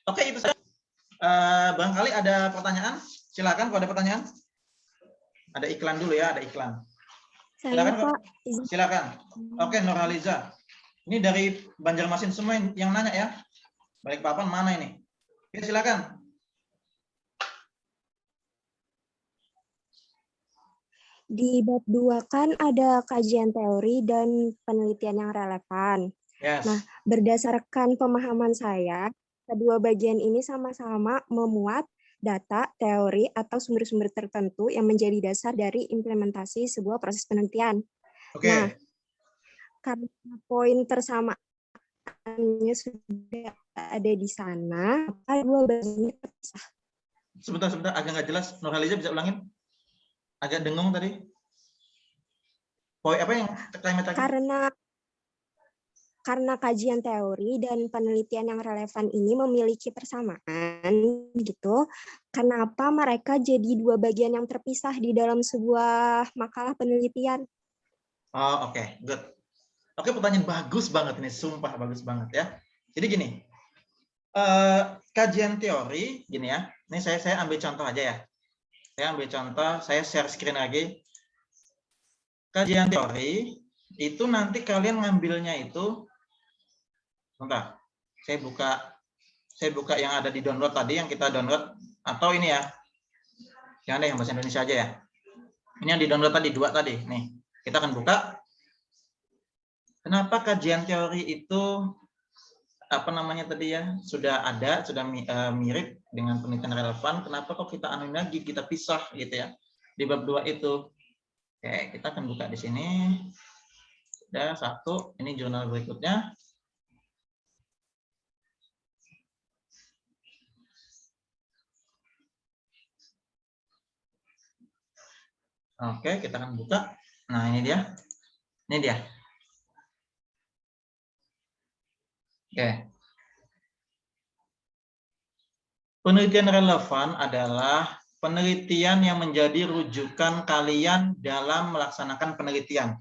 S1: Oke, itu saja. Barangkali ada pertanyaan? Silakan kalau ada pertanyaan. Ada iklan dulu ya, ada iklan.
S3: Saya,
S1: Silakan,
S3: Pak.
S1: silakan. Oke, Nurhaliza. Ini dari Banjarmasin semua yang nanya ya. Balikpapan mana ini? Oke, silakan.
S8: Di bab 2 kan ada kajian teori dan penelitian yang relevan.
S1: Yes.
S8: Nah, berdasarkan pemahaman saya, kedua bagian ini sama-sama memuat data, teori, atau sumber-sumber tertentu yang menjadi dasar dari implementasi sebuah proses penelitian.
S1: Oke.
S8: Nah, karena poin persamaannya sudah ada di sana, maka dua bagian terpisah.
S1: Sebentar, agak nggak jelas. Nurhaliza bisa ulangin? Agak dengung tadi. Poin apa yang kalimat tadi?
S8: Karena kajian teori dan penelitian yang relevan ini memiliki persamaan gitu, kenapa mereka jadi dua bagian yang terpisah di dalam sebuah makalah penelitian?
S1: Oh, oke, good. Oke, pertanyaan bagus banget ini, sumpah bagus banget ya. Jadi gini, kajian teori gini ya. Ini saya ambil contoh aja ya. Saya ambil contoh, saya share screen lagi. Kajian teori itu nanti kalian ngambilnya itu, bentar, saya buka yang ada di download tadi, yang kita download, atau ini ya, yang ada yang bahasa Indonesia aja ya. Ini yang di download tadi, 2 tadi, nih, kita akan buka. Kenapa kajian teori itu, apa namanya tadi ya, sudah ada, sudah mirip dengan penelitian relevan, kenapa kok kita anuin lagi, kita pisah gitu ya, di bab 2 itu. Oke, kita akan buka di sini. Sudah 1, ini jurnal berikutnya. Oke, kita akan buka. Nah, ini dia. Ini dia. Oke. Penelitian relevan adalah penelitian yang menjadi rujukan kalian dalam melaksanakan penelitian.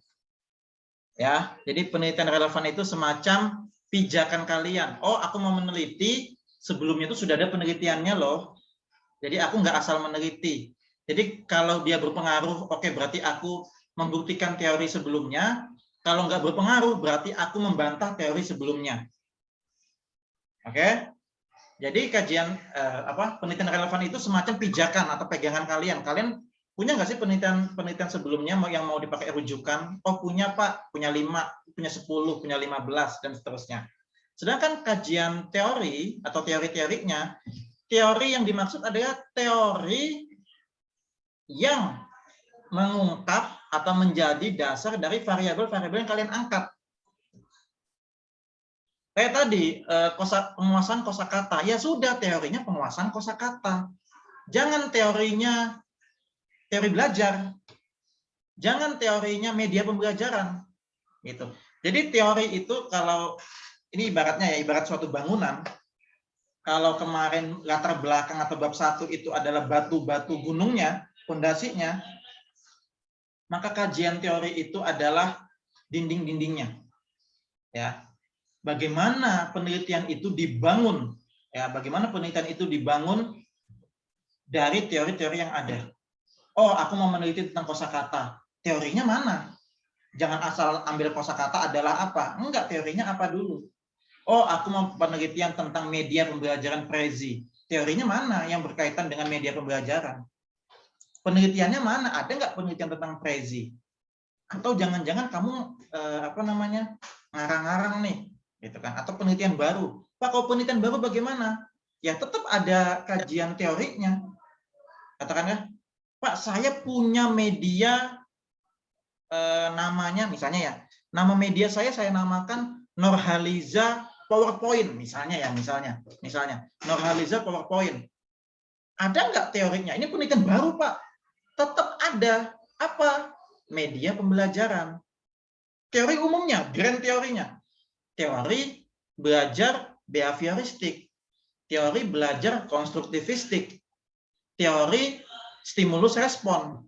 S1: Ya, jadi penelitian relevan itu semacam pijakan kalian. Oh, aku mau meneliti, sebelumnya itu sudah ada penelitiannya loh. Jadi aku nggak asal meneliti. Jadi kalau dia berpengaruh, oke, berarti aku membuktikan teori sebelumnya. Kalau nggak berpengaruh, berarti aku membantah teori sebelumnya. Oke? Jadi kajian penelitian relevan itu semacam pijakan atau pegangan kalian. Kalian punya nggak sih penelitian sebelumnya yang mau dipakai rujukan? Oh, punya Pak, punya 5, punya 10, punya 15, dan seterusnya. Sedangkan kajian teori atau teori-teorinya, teori yang dimaksud adalah teori yang mengungkap atau menjadi dasar dari variabel-variabel yang kalian angkat. Kayak tadi, penguasaan kosakata. Ya sudah, teorinya penguasaan kosakata. Jangan teorinya teori belajar. Jangan teorinya media pembelajaran. Gitu. Jadi teori itu kalau, ini ibaratnya ya, ibarat suatu bangunan. Kalau kemarin latar belakang atau bab 1 itu adalah batu-batu gunungnya, fondasinya, maka kajian teori itu adalah dinding-dindingnya. Ya. Bagaimana penelitian itu dibangun, ya, bagaimana penelitian itu dibangun dari teori-teori yang ada. Oh, aku mau meneliti tentang kosakata. Teorinya mana? Jangan asal ambil kosakata adalah apa. Enggak, teorinya apa dulu. Oh, aku mau penelitian tentang media pembelajaran Prezi. Teorinya mana yang berkaitan dengan media pembelajaran? Penelitiannya mana? Ada nggak penelitian tentang Prezi? Atau jangan-jangan kamu ngarang-ngarang nih, gitu kan? Atau penelitian baru? Pak, kalau penelitian baru bagaimana? Ya tetap ada kajian teorinya. Katakanlah, Pak, saya punya media namanya misalnya ya, Nama media saya namakan Nurhaliza PowerPoint, misalnya ya, misalnya Nurhaliza PowerPoint. Ada nggak teorinya? Ini penelitian baru, Pak. Tetap ada. Apa? Media pembelajaran. Teori umumnya, grand teorinya. Teori belajar behavioristik. Teori belajar konstruktivistik. Teori stimulus respon.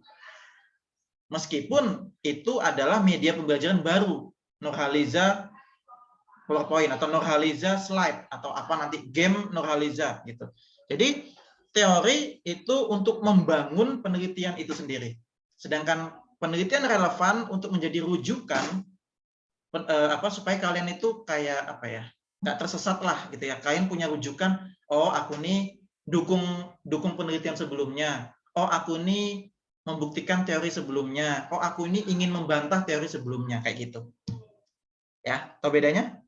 S1: Meskipun itu adalah media pembelajaran baru, Nurhaliza PowerPoint atau Nurhaliza Slide atau apa nanti game Nurhaliza gitu. Jadi teori itu untuk membangun penelitian itu sendiri. Sedangkan penelitian relevan untuk menjadi rujukan supaya kalian itu kayak apa ya? Nggak tersesat lah gitu ya. Kalian punya rujukan, oh aku nih dukung penelitian sebelumnya. Oh aku nih membuktikan teori sebelumnya. Oh, aku ini ingin membantah teori sebelumnya, kayak gitu. Ya, tahu bedanya?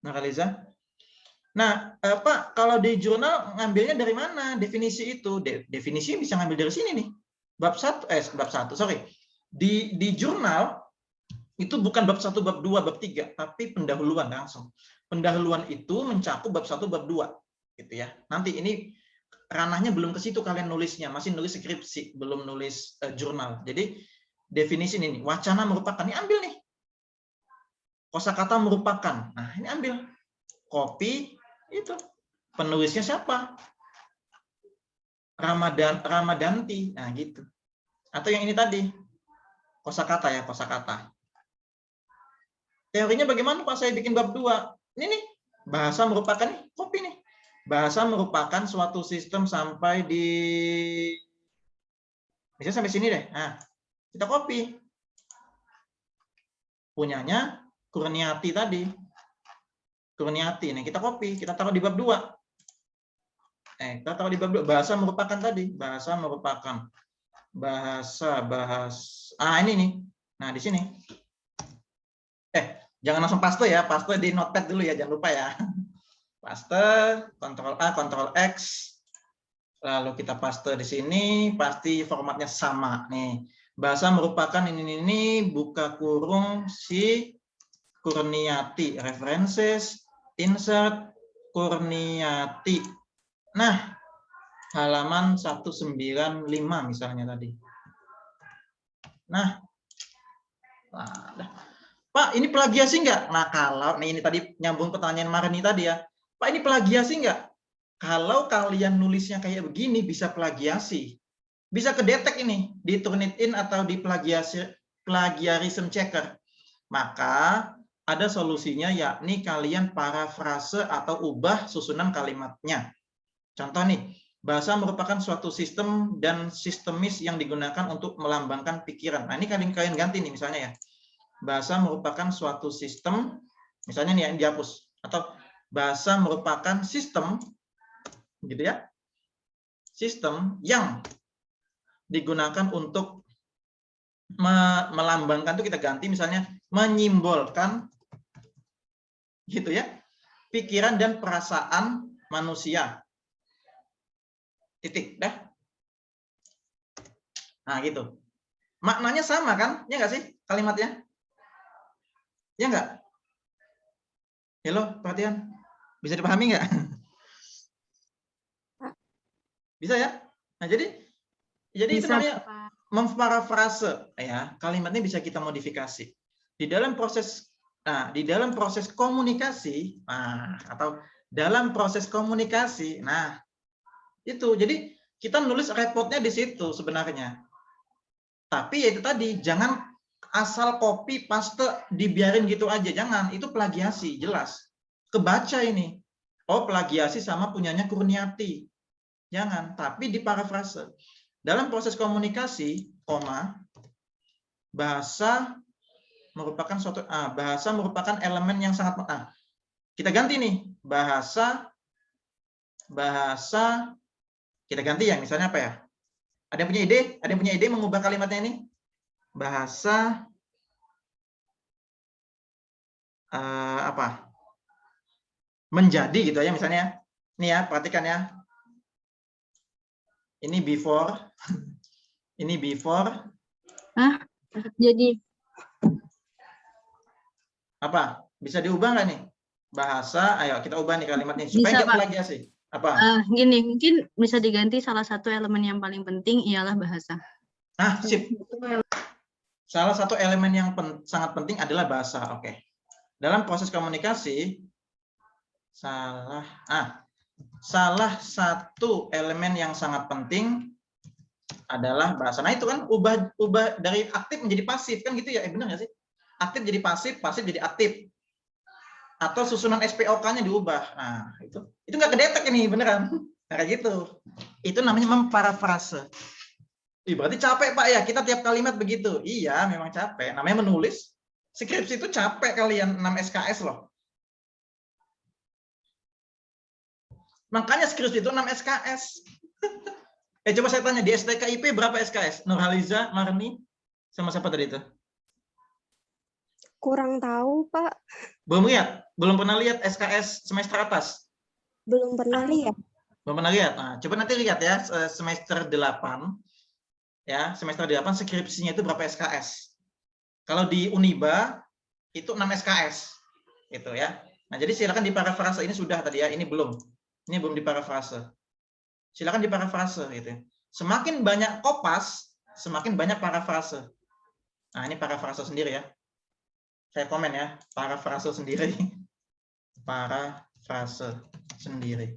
S1: Nurhaliza? Nah, Pak, kalau di jurnal ngambilnya dari mana definisi itu? Definisi bisa ngambil dari sini nih. Bab 1, sorry. Di jurnal itu bukan bab 1, bab 2, bab 3, tapi pendahuluan langsung. Pendahuluan itu mencakup bab 1, bab 2, gitu ya. Nanti ini ranahnya belum ke situ kalian nulisnya, masih nulis skripsi, belum nulis jurnal. Jadi definisi ini, wacana merupakan, ini ambil nih. Kosakata merupakan, nah ini ambil. Copy itu. Penulisnya siapa? Ramadanti, nah gitu. Atau yang ini tadi, kosakata ya, kosakata. Teorinya bagaimana Pak? Saya bikin bab 2. Ini nih, bahasa merupakan nih, copy nih. Bahasa merupakan suatu sistem sampai di, misalnya sampai sini deh. Nah, kita copy. Punyanya Kurniati tadi. Kurniati, nih kita copy, kita taruh di bab 2. Kita taruh di bab 2. Bahasa merupakan tadi. Bahasa merupakan. Ini nih. Nah, di sini. Jangan langsung paste ya. Paste di notepad dulu ya, jangan lupa ya. Paste, Ctrl A, Ctrl X, lalu kita paste di sini, pasti formatnya sama nih. Bahasa merupakan ini buka kurung si Kurniati, references, insert Kurniati. Nah, halaman 195 misalnya tadi. Nah, Pak, ini plagiasi nggak? Nah, kalau ini tadi nyambung pertanyaan Marni tadi ya. Pak, ini plagiasi nggak? Kalau kalian nulisnya kayak begini, bisa plagiasi. Bisa kedetek ini, di Turnitin atau di plagiarism checker. Maka, ada solusinya, yakni kalian parafrase atau ubah susunan kalimatnya. Contoh nih, bahasa merupakan suatu sistem dan sistemis yang digunakan untuk melambangkan pikiran. Nah, ini kalian ganti nih, misalnya ya. Bahasa merupakan suatu sistem, misalnya nih yang dihapus. Atau bahasa merupakan sistem, gitu ya, sistem yang digunakan untuk melambangkan, itu kita ganti misalnya menyimbolkan, gitu ya, pikiran dan perasaan manusia. Titik, dah. Nah, gitu. Maknanya sama kan? Ya nggak sih kalimatnya? Ya nggak? Halo, perhatian. Bisa dipahami nggak? Bisa ya? Nah, jadi itu namanya memparafrase ya. Kalimatnya bisa kita modifikasi. Di dalam proses komunikasi, atau dalam proses komunikasi, nah itu. Jadi kita nulis repotnya di situ sebenarnya. Tapi ya itu tadi, jangan asal copy paste dibiarin gitu aja, jangan. Itu plagiasi, jelas. Kebaca ini. Oh, plagiasi sama punyanya Kurniati. Jangan, tapi diparafrase. Dalam proses komunikasi, bahasa merupakan elemen yang sangat kita ganti nih, bahasa kita ganti ya, misalnya apa ya? Ada yang punya ide? Ada yang punya ide mengubah kalimatnya ini? Bahasa menjadi gitu ya, misalnya. Ini ya, perhatikan ya. Ini before. Ini before.
S2: Jadi
S1: Apa? Bisa diubah nggak nih? Bahasa, ayo kita ubah nih kalimatnya supaya
S9: Bisa,
S1: nggak
S9: Pak.
S1: plagiasi. Apa?
S9: Gini, mungkin bisa diganti salah satu elemen yang paling penting ialah bahasa.
S1: Nah, sip. Salah satu elemen yang sangat penting adalah bahasa. Oke. Dalam proses komunikasi, salah satu elemen yang sangat penting adalah bahasa. Nah, itu kan ubah dari aktif menjadi pasif kan gitu ya? Benar nggak sih? Aktif jadi pasif, pasif jadi aktif. Atau susunan SPOK-nya diubah. Nah, itu nggak kedetek ini beneran. Nah, kayak gitu. Itu namanya memparafrase. Berarti capek Pak ya, kita tiap kalimat begitu. Iya, memang capek. Namanya menulis. Skripsi itu capek kalian, 6 SKS loh. Makanya skripsi itu 6 SKS. Coba saya tanya, di STKIP berapa SKS? Nurhaliza, Marni, sama siapa tadi itu?
S8: Kurang tahu, Pak.
S1: Belum lihat? Belum pernah lihat SKS semester atas?
S8: Belum pernah lihat.
S1: Belum pernah lihat? Nah, coba nanti lihat ya, semester 8. Ya, semester 8 skripsinya itu berapa SKS? Kalau di Uniba, itu 6 SKS. Itu ya. Nah, jadi silakan diparafrase. Ini sudah tadi ya, ini belum. Ini belum diparafrase. Silakan diparafrase gitu ya. Semakin banyak kopas, semakin banyak parafrase. Nah, ini parafrase sendiri ya. Saya komen ya, parafrase sendiri. Parafrase sendiri.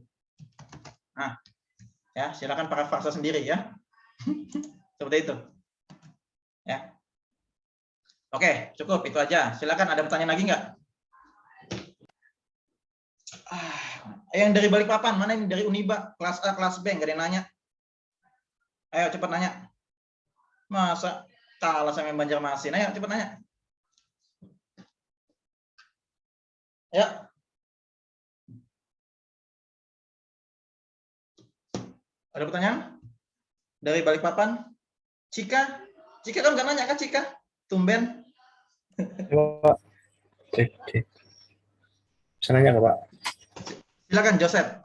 S1: Nah, ya, silakan parafrase sendiri ya. Seperti itu. Ya. Oke, cukup itu aja. Silakan, ada pertanyaan lagi nggak? Yang dari Balikpapan, mana ini dari Uniba, kelas A, kelas B, nggak ada yang nanya. Ayo cepat nanya. Masa kalah sama Banjarmasin? Ayo cepat nanya. Ya. Ada pertanyaan? Dari Balikpapan? Cika? Cika kan nggak nanya kan Cika? Tumben.
S4: Pak. Cek. Bisa nanya nggak Pak?
S1: Silakan Joseph.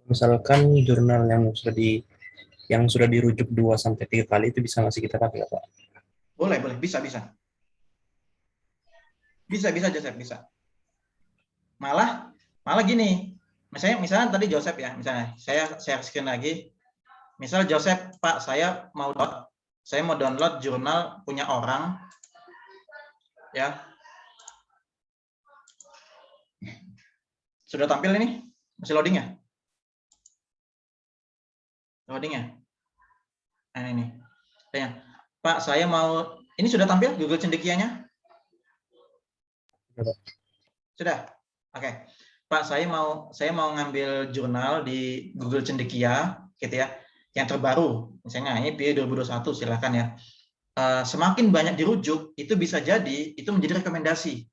S4: Misalkan jurnal yang sudah dirujuk 2-3 kali itu bisa nggak sih kita pakai nggak, Pak?
S1: Boleh, bisa. Bisa Joseph, bisa. Malah gini. Misalnya tadi Joseph ya, misalnya saya share screen lagi. Misal Joseph, Pak, saya mau download jurnal punya orang ya. Sudah tampil ini? Masih loading ya? Loading ya? Nah, ini. Pak, saya mau, ini sudah tampil Google Cendekianya? Sudah? Oke. Pak, saya mau ngambil jurnal di Google Cendekia, gitu ya, yang terbaru. Misalnya ini PI 2021, silakan ya. Semakin banyak dirujuk, itu bisa jadi, itu menjadi rekomendasi.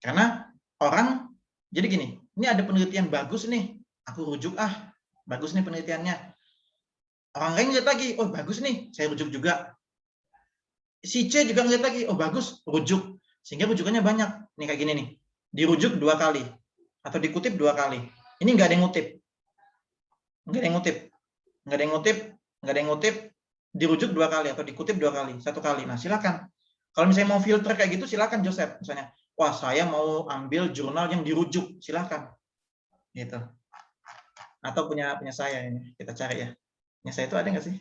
S1: Karena orang, jadi gini, ini ada penelitian bagus nih, aku rujuk bagus nih penelitiannya. Orang lain ngeliat lagi, oh bagus nih, saya rujuk juga. Si C juga ngeliat lagi, oh bagus, rujuk. Sehingga rujukannya banyak. Nih kayak gini nih, dirujuk 2 kali. Atau dikutip 2 kali. Ini nggak ada yang ngutip. Nggak ada yang ngutip, dirujuk 2 kali atau dikutip 2 kali, 1 kali. Nah, silakan. Kalau misalnya mau filter kayak gitu, silakan Joseph. Misalnya, wah saya mau ambil jurnal yang dirujuk, silakan. Gitu. Atau punya saya ini, kita cari ya. Punya saya itu ada nggak sih?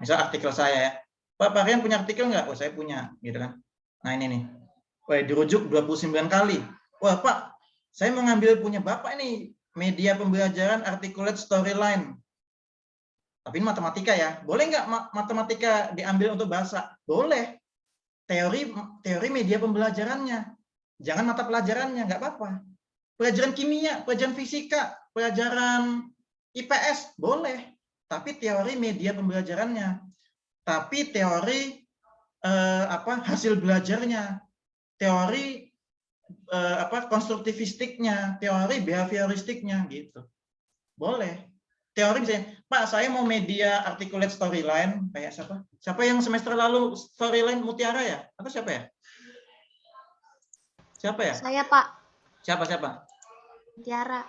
S1: Misal artikel saya ya. Pak, kalian punya artikel nggak? Oh, saya punya, gitu kan. Nah, ini nih. Wah, dirujuk 29 kali. Wah, Pak, saya mau ngambil punya Bapak ini, media pembelajaran articulate storyline. Tapi ini matematika ya. Boleh nggak matematika diambil untuk bahasa? Boleh. Teori media pembelajarannya. Jangan mata pelajarannya, nggak apa-apa. Pelajaran kimia, pelajaran fisika, pelajaran IPS, boleh. Tapi teori media pembelajarannya. Tapi teori hasil belajarnya. Teori konstruktivistiknya, teori behavioristiknya gitu. Boleh. Teori misalnya, Pak, saya mau media articulate storyline kayak siapa? Siapa yang semester lalu storyline Mutiara ya? Atau siapa ya? Siapa ya?
S3: Saya, Pak.
S1: Siapa?
S3: Tiara.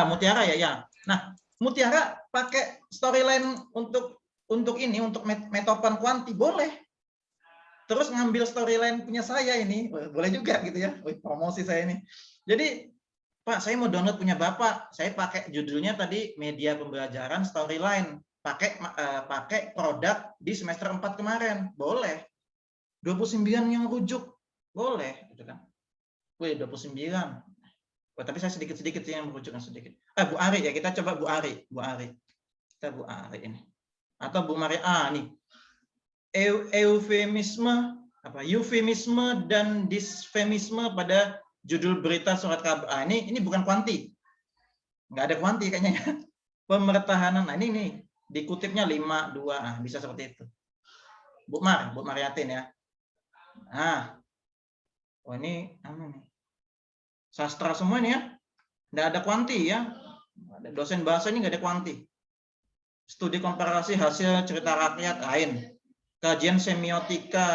S1: Mutiara ya. Nah, Mutiara pakai storyline untuk metopan kuanti boleh. terus ngambil storyline punya saya ini, boleh juga gitu ya. Wih, promosi saya ini. Jadi, Pak, saya mau download punya Bapak. Saya pakai judulnya tadi media pembelajaran storyline. Pakai produk di semester 4 kemarin. Boleh. 29 yang rujuk. Boleh, gitu kan. Wih, 29. Wah, tapi saya sedikit-sedikit sih yang merujuknya sedikit. Bu Ari ya, kita coba Bu Ari. Bu Ari. Kita Bu Ari ini. Atau Bu Maria, nih. Eufemisme dan disfemisme pada judul berita surat kabar. Ini bukan kuanti. Nggak ada kuanti kayaknya ya. Pemertahanan. Nah, ini nih dikutipnya 52. Bisa seperti itu. Bu Mariatin ya. Oh ini sastra semua ini ya. Nggak ada kuanti ya. Dosen bahasa ini nggak ada kuanti. Studi komparasi hasil cerita rakyat lain. Kajian semiotika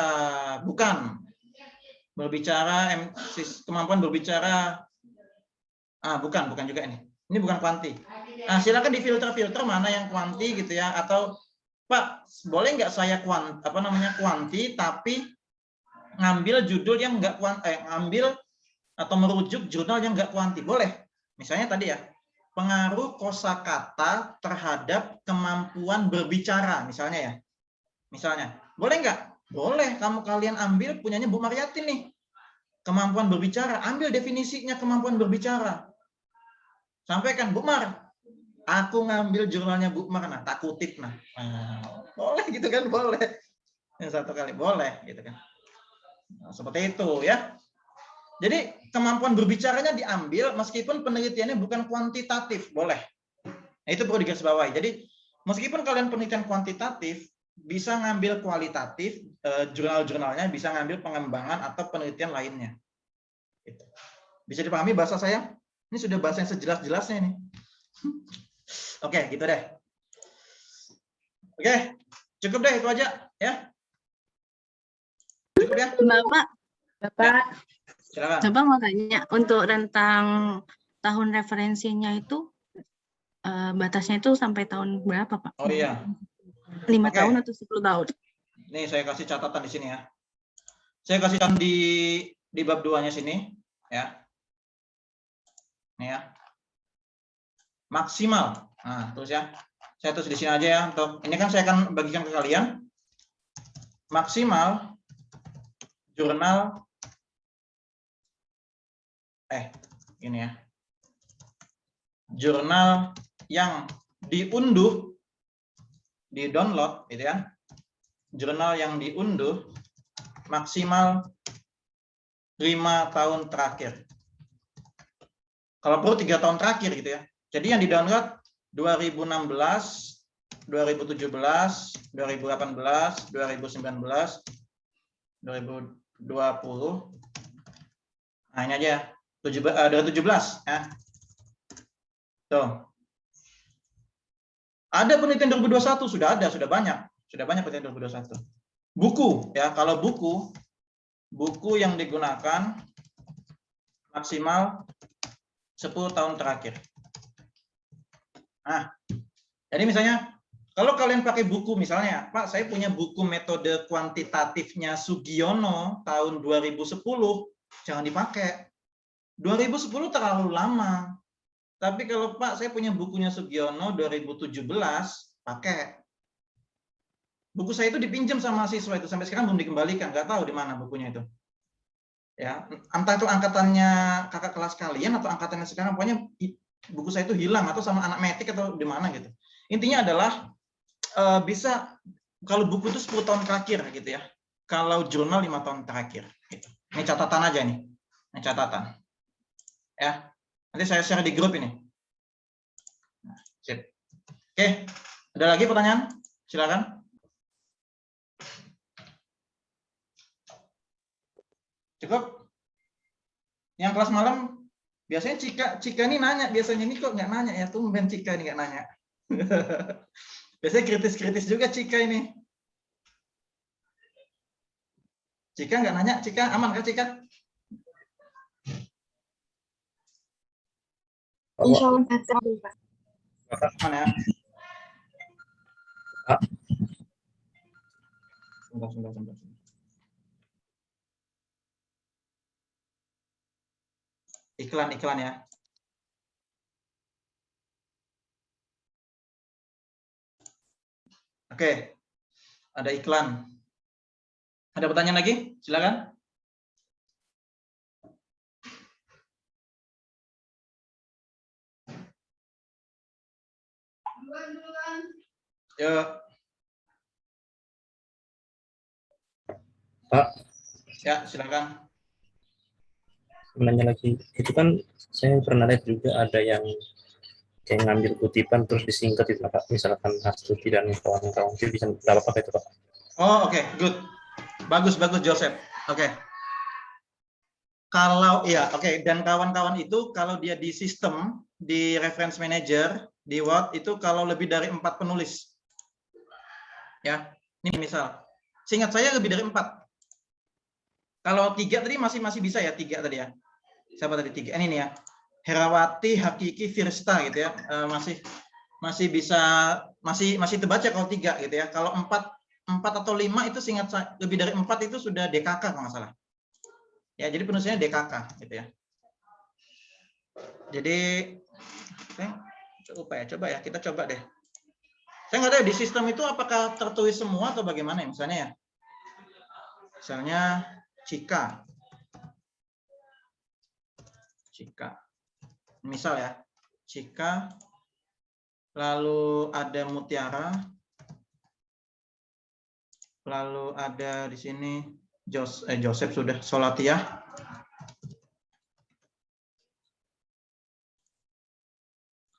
S1: bukan. Berbicara kemampuan berbicara bukan juga ini. Ini bukan kuanti. Silakan difilter mana yang kuanti gitu ya, atau Pak, boleh nggak saya kuanti tapi ngambil judul yang nggak ngambil atau merujuk jurnal yang nggak kuanti. Boleh. Misalnya tadi ya, pengaruh kosakata terhadap kemampuan berbicara misalnya ya. Misalnya, boleh nggak? Boleh, kalian ambil punyanya Bu Mariatin nih. Kemampuan berbicara, ambil definisinya kemampuan berbicara. Sampaikan, Bu Mar, aku ngambil jurnalnya Bu Mar, tak kutip, boleh gitu kan, boleh. Yang satu kali, boleh gitu kan. Seperti itu ya. Jadi kemampuan berbicaranya diambil meskipun penelitiannya bukan kuantitatif, boleh. Itu perlu digarisbawahi. Jadi meskipun kalian penelitian kuantitatif, bisa ngambil kualitatif, jurnal-jurnalnya, bisa ngambil pengembangan atau penelitian lainnya. Bisa dipahami bahasa saya? Ini sudah bahasa yang sejelas-jelasnya ini. Oke, gitu deh. Oke, cukup deh itu aja ya. Cukup ya?
S9: Bapak.
S1: Ya, silakan.
S9: Coba mau tanya, untuk rentang tahun referensinya itu batasnya itu sampai tahun berapa, Pak?
S1: Oh iya.
S9: 5 tahun atau 10 tahun?
S1: Nih saya kasih catatan di sini ya. Saya kasih catatan di bab 2-nya sini ya. Nih ya. Maksimal. Terus ya. Saya tulis di sini aja ya. Ini kan saya akan bagikan ke kalian. Maksimal jurnal ini ya. Jurnal yang diunduh, di-download gitu ya. Jurnal yang diunduh maksimal 5 tahun terakhir. Kalau perlu 3 tahun terakhir gitu ya. Jadi yang di-download 2016, 2017, 2018, 2019, 2020. Ini aja 2017 ya. Tuh. Ada penelitian 2021, sudah banyak penelitian 2021. Buku ya, kalau buku yang digunakan maksimal 10 tahun terakhir. Jadi misalnya kalau kalian pakai buku misalnya, Pak, saya punya buku metode kuantitatifnya Sugiono tahun 2010, jangan dipakai. 2010 terlalu lama. Tapi kalau Pak, saya punya bukunya Sugiono 2017, pakai. Buku saya itu dipinjam sama mahasiswa itu sampai sekarang belum dikembalikan, nggak tahu di mana bukunya itu. Ya, entah itu angkatannya kakak kelas kalian atau angkatannya sekarang, pokoknya buku saya itu hilang atau sama anak metik atau di mana gitu. Intinya adalah bisa kalau buku itu 10 tahun terakhir gitu ya. Kalau jurnal 5 tahun terakhir gitu. Ini catatan aja nih. Ini catatan. Ya. Nanti saya share di grup ini. Sip. Oke, ada lagi pertanyaan? Silakan. Cukup? Yang kelas malam biasanya Cika ini nanya, biasanya ini kok nggak nanya ya, tumben Cika ini nggak nanya. Biasanya kritis-kritis juga Cika ini. Cika nggak nanya, Cika aman kan Cika?
S8: Insya Allah.
S1: Mana ya? Sebentar. Iklan ya. Oke, ada iklan. Ada pertanyaan lagi? Silakan. Yuk.
S4: Pak,
S1: Ya, silakan.
S4: menanya lagi, itu kan saya pernah lihat juga ada yang kayak ngambil kutipan terus disingkat itu Pak, misalkan Astuti dan kawan-kawan itu bisa berapa pakai itu Pak?
S1: Oh, oke, good. Bagus Joseph. Oke. Kalau ya, oke, dan kawan-kawan itu kalau dia di sistem, di reference manager, di Word itu kalau lebih dari 4 penulis. Ya, ini misal. Seingat saya lebih dari 4. Kalau 3 tadi masih bisa ya, 3 tadi ya. Siapa tadi 3? Ini nih ya. Herawati, Hakiki, Firsta gitu ya. Masih bisa masih terbaca kalau 3 gitu ya. Kalau 4 atau 5 itu seingat saya lebih dari 4 itu sudah DKK kalau nggak salah. Ya, jadi penulisnya DKK gitu ya. Jadi coba ya, kita coba deh. Saya nggak tahu di sistem itu apakah tertulis semua atau bagaimana ya, misalnya ya. Misalnya Cika. Misal ya, Cika. Lalu ada Mutiara. Lalu ada di sini Joseph sudah, Solatia.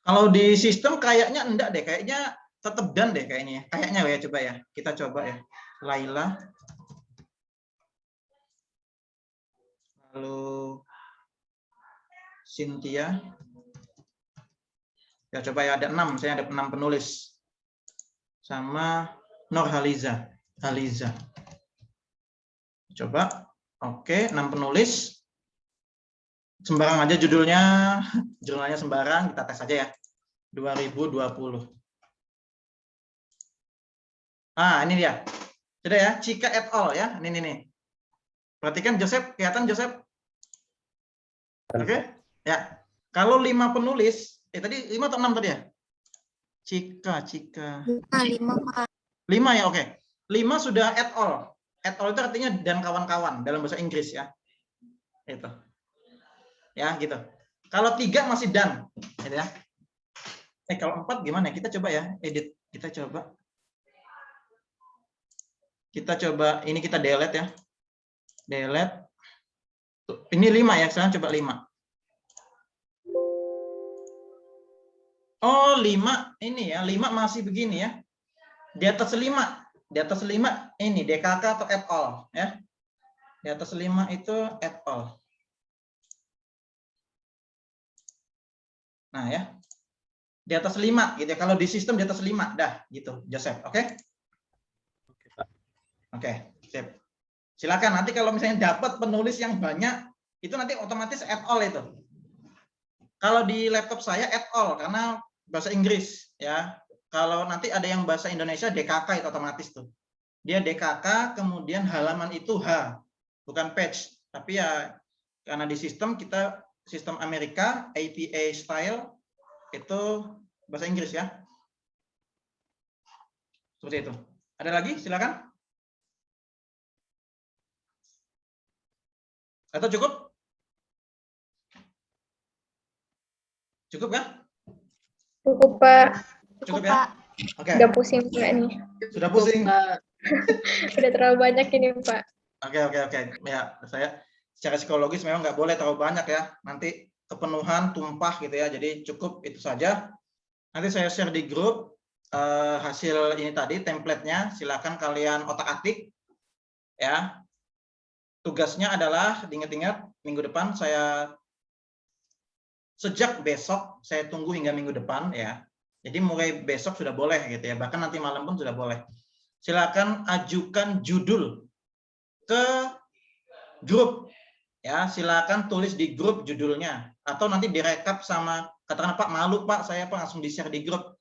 S1: Kalau di sistem kayaknya enggak deh, kayaknya tetap dan deh kayaknya. Kayaknya ya, coba ya. Kita coba ya. Laila. Lalu Cynthia. Ya coba ya, ada 6, saya ada 6 penulis. Sama Nurhaliza. Coba. Oke, 6 penulis. Sembarang aja judulnya sembarang, kita tes aja ya. 2020. Ini dia. Sudah ya, Cika et al ya. Ini. Perhatikan Joseph, kelihatan Joseph? Oke. Ya. Kalau 5 penulis, tadi 5 atau 6 tadi ya? Cika.
S2: 5, Pak.
S1: 5 ya, oke. 5 sudah et al. Et al itu artinya dan kawan-kawan dalam bahasa Inggris ya. Itu. Ya, gitu. Kalau 3 masih dan, gitu ya. Kalau 4 gimana? Kita coba ya, edit. Kita coba ini kita delete ya. Delete. Tuh, ini 5 ya, sekarang coba 5. Oh, 5 ini ya, 5 masih begini ya. Di atas 5 ini DKK atau et al ya. Di atas 5 itu et al. Nah ya. Di atas 5 gitu ya. Kalau di sistem di atas 5 dah gitu, Joseph. Oke? Oke, sip. Silakan nanti kalau misalnya dapat penulis yang banyak, itu nanti otomatis et al itu. Kalau di laptop saya et al karena bahasa Inggris ya. Kalau nanti ada yang bahasa Indonesia DKK itu otomatis tuh. Dia DKK kemudian halaman itu H, bukan page. Tapi ya karena di sistem kita sistem Amerika APA style itu bahasa Inggris ya. Seperti itu. Ada lagi? Silakan. Atau cukup? Cukup kan?
S2: Cukup, Pak.
S1: Cukup ya? Oke.
S2: Udah pusing Pak nih.
S1: Sudah pusing?
S2: Udah terlalu banyak ini, Pak.
S1: Oke. Ya, saya secara psikologis memang nggak boleh terlalu banyak ya. Nanti kepenuhan tumpah gitu ya. Jadi cukup itu saja. Nanti saya share di grup hasil ini tadi template-nya. Silakan kalian otak-atik ya. Tugasnya adalah diingat-ingat minggu depan sejak besok saya tunggu hingga minggu depan ya. Jadi mulai besok sudah boleh gitu ya. Bahkan nanti malam pun sudah boleh. Silakan ajukan judul ke grup ya. Silakan tulis di grup judulnya atau nanti direkap sama katakan Pak malu Pak saya langsung di-share di grup.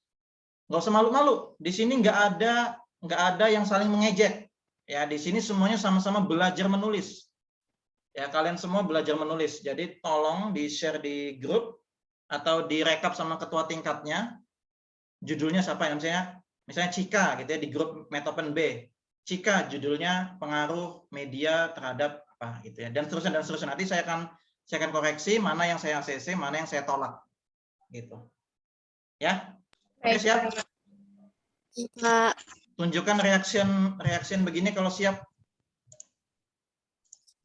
S1: Nggak usah malu-malu. Di sini nggak ada yang saling mengejek. Ya, di sini semuanya sama-sama belajar menulis. ya kalian semua belajar menulis. Jadi tolong di-share di grup atau direkap sama ketua tingkatnya. Judulnya siapa ya? Misalnya Cika gitu ya, di grup Metopen B. Cika judulnya pengaruh media terhadap apa gitu ya. Dan seterusnya. Nanti saya akan koreksi mana yang saya ACC, mana yang saya tolak. Gitu. Ya. Oke, siap?
S2: Pak.
S1: Tunjukkan reaction begini kalau siap.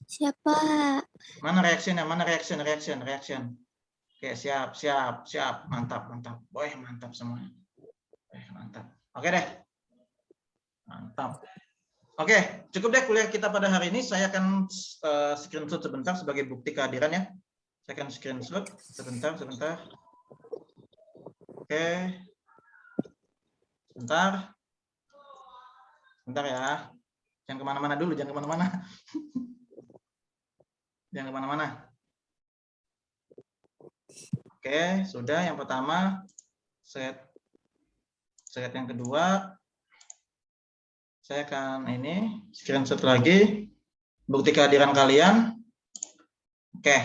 S2: Siapa?
S1: Mana reactionnya? Mana reaction? Oke, siap. Mantap. Boy, mantap semua. Mantap. Oke deh. Mantap. Oke, cukup deh kuliah kita pada hari ini. Saya akan screenshot sebentar sebagai bukti kehadiran ya. Saya akan screenshot sebentar. Oke. Sebentar ya. Jangan kemana-mana dulu, jangan kemana-mana. Oke, sudah yang pertama. Set yang kedua. Saya akan ini screenshot lagi. Bukti kehadiran kalian. Oke.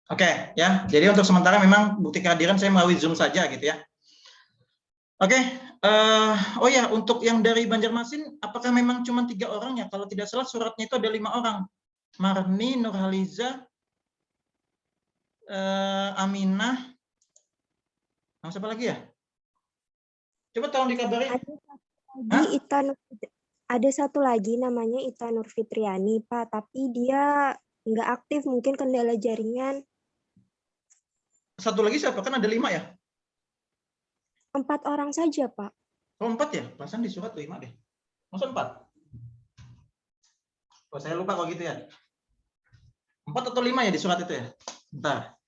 S1: Oke, ya. Jadi untuk sementara memang bukti kehadiran saya melalui Zoom saja gitu ya. Oke. Oh ya, untuk yang dari Banjarmasin, apakah memang cuma 3 orang ya? Kalau tidak salah suratnya itu ada 5 orang. Marni, Nurhaliza, Aminah, siapa lagi ya? Coba tolong dikabari.
S8: Ada satu lagi namanya Ita Nurfitriani, Pak, tapi dia nggak aktif, mungkin kendala jaringan.
S1: Satu lagi siapa? Kan ada 5 ya?
S8: 4 orang saja, Pak.
S1: Oh, 4 ya? Perasaan di surat 5 deh. Masa 4? Oh, saya lupa kalau gitu ya. 4 atau 5 ya di surat itu ya? Bentar.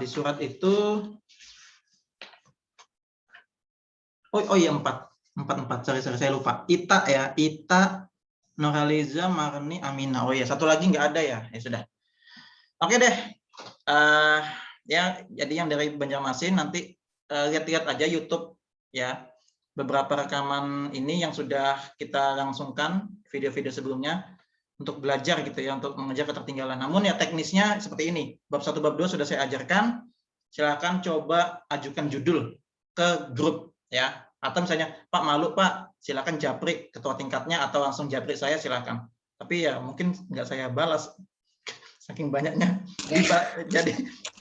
S1: Di surat itu oh iya 4. Sorry, saya lupa. Ita ya, Ita, Nurhaliza, Marni, Aminah. Oh iya, satu lagi nggak ada ya. Ya sudah. Oke deh. Ya, jadi yang dari Banjarmasin nanti lihat-lihat aja YouTube ya. Beberapa rekaman ini yang sudah kita langsungkan video-video sebelumnya untuk belajar gitu ya, untuk mengejar ketertinggalan. Namun ya teknisnya seperti ini. Bab 1, bab 2 sudah saya ajarkan. Silakan coba ajukan judul ke grup ya. Atau misalnya, Pak malu Pak, silakan japri ketua tingkatnya atau langsung japri saya silakan. Tapi ya mungkin nggak saya balas saking banyaknya.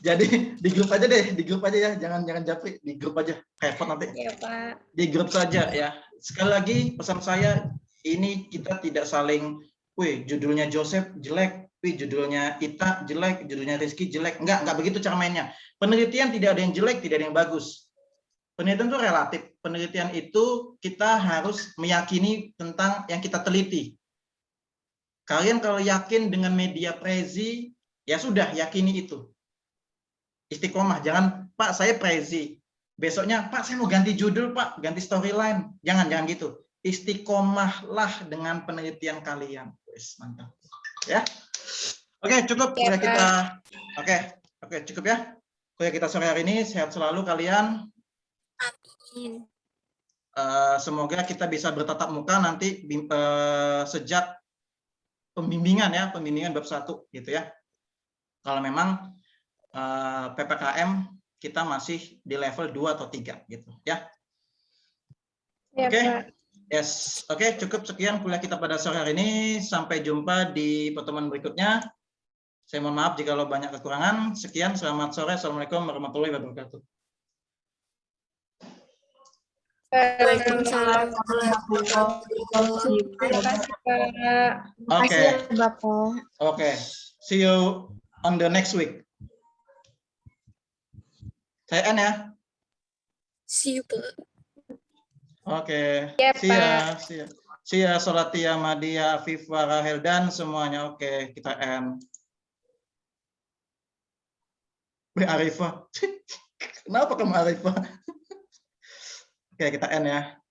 S1: Jadi di grup aja deh, ya. Jangan japri, di grup aja. Repot nanti.
S2: Iya, Pak.
S1: Di grup saja ya. Sekali lagi pesan saya, ini kita tidak saling, wih judulnya Joseph jelek, wih judulnya Ita jelek, judulnya Rizky jelek. Enggak begitu cara mainnya. Penelitian tidak ada yang jelek, tidak ada yang bagus. Penelitian itu relatif. Penelitian itu kita harus meyakini tentang yang kita teliti. Kalian kalau yakin dengan media Prezi, ya sudah yakini itu. Istiqomah, jangan Pak saya Prezi. Besoknya Pak saya mau ganti judul Pak, ganti storyline. Jangan gitu. Istiqomahlah dengan penelitian kalian. Wes, mantap. Ya. Oke, cukup kuliah kita. Oke, cukup ya. Kuliah kita sore hari ini, sehat selalu kalian.
S2: Amin.
S1: Semoga kita bisa bertatap muka nanti sejak pembimbingan bab 1 gitu ya. Kalau memang PPKM kita masih di level 2 atau 3 gitu ya. Oke. Yes. Oke, cukup sekian kuliah kita pada sore hari ini. Sampai jumpa di pertemuan berikutnya. Saya mohon maaf jika banyak kekurangan. Sekian, selamat sore. Assalamualaikum warahmatullahi wabarakatuh.
S2: Waalaikumsalam warahmatullahi wabarakatuh. Terima kasih, Pak.
S1: Oke. See you on the next week. Saya N ya.
S2: See you, Pak.
S1: Oke.
S2: Ya,
S1: See ya, Solatia, Madia, Afifah, Rahel, dan semuanya. Oke, kita N. Arifah. Kenapa kamu Arifah? Oke, kita N ya.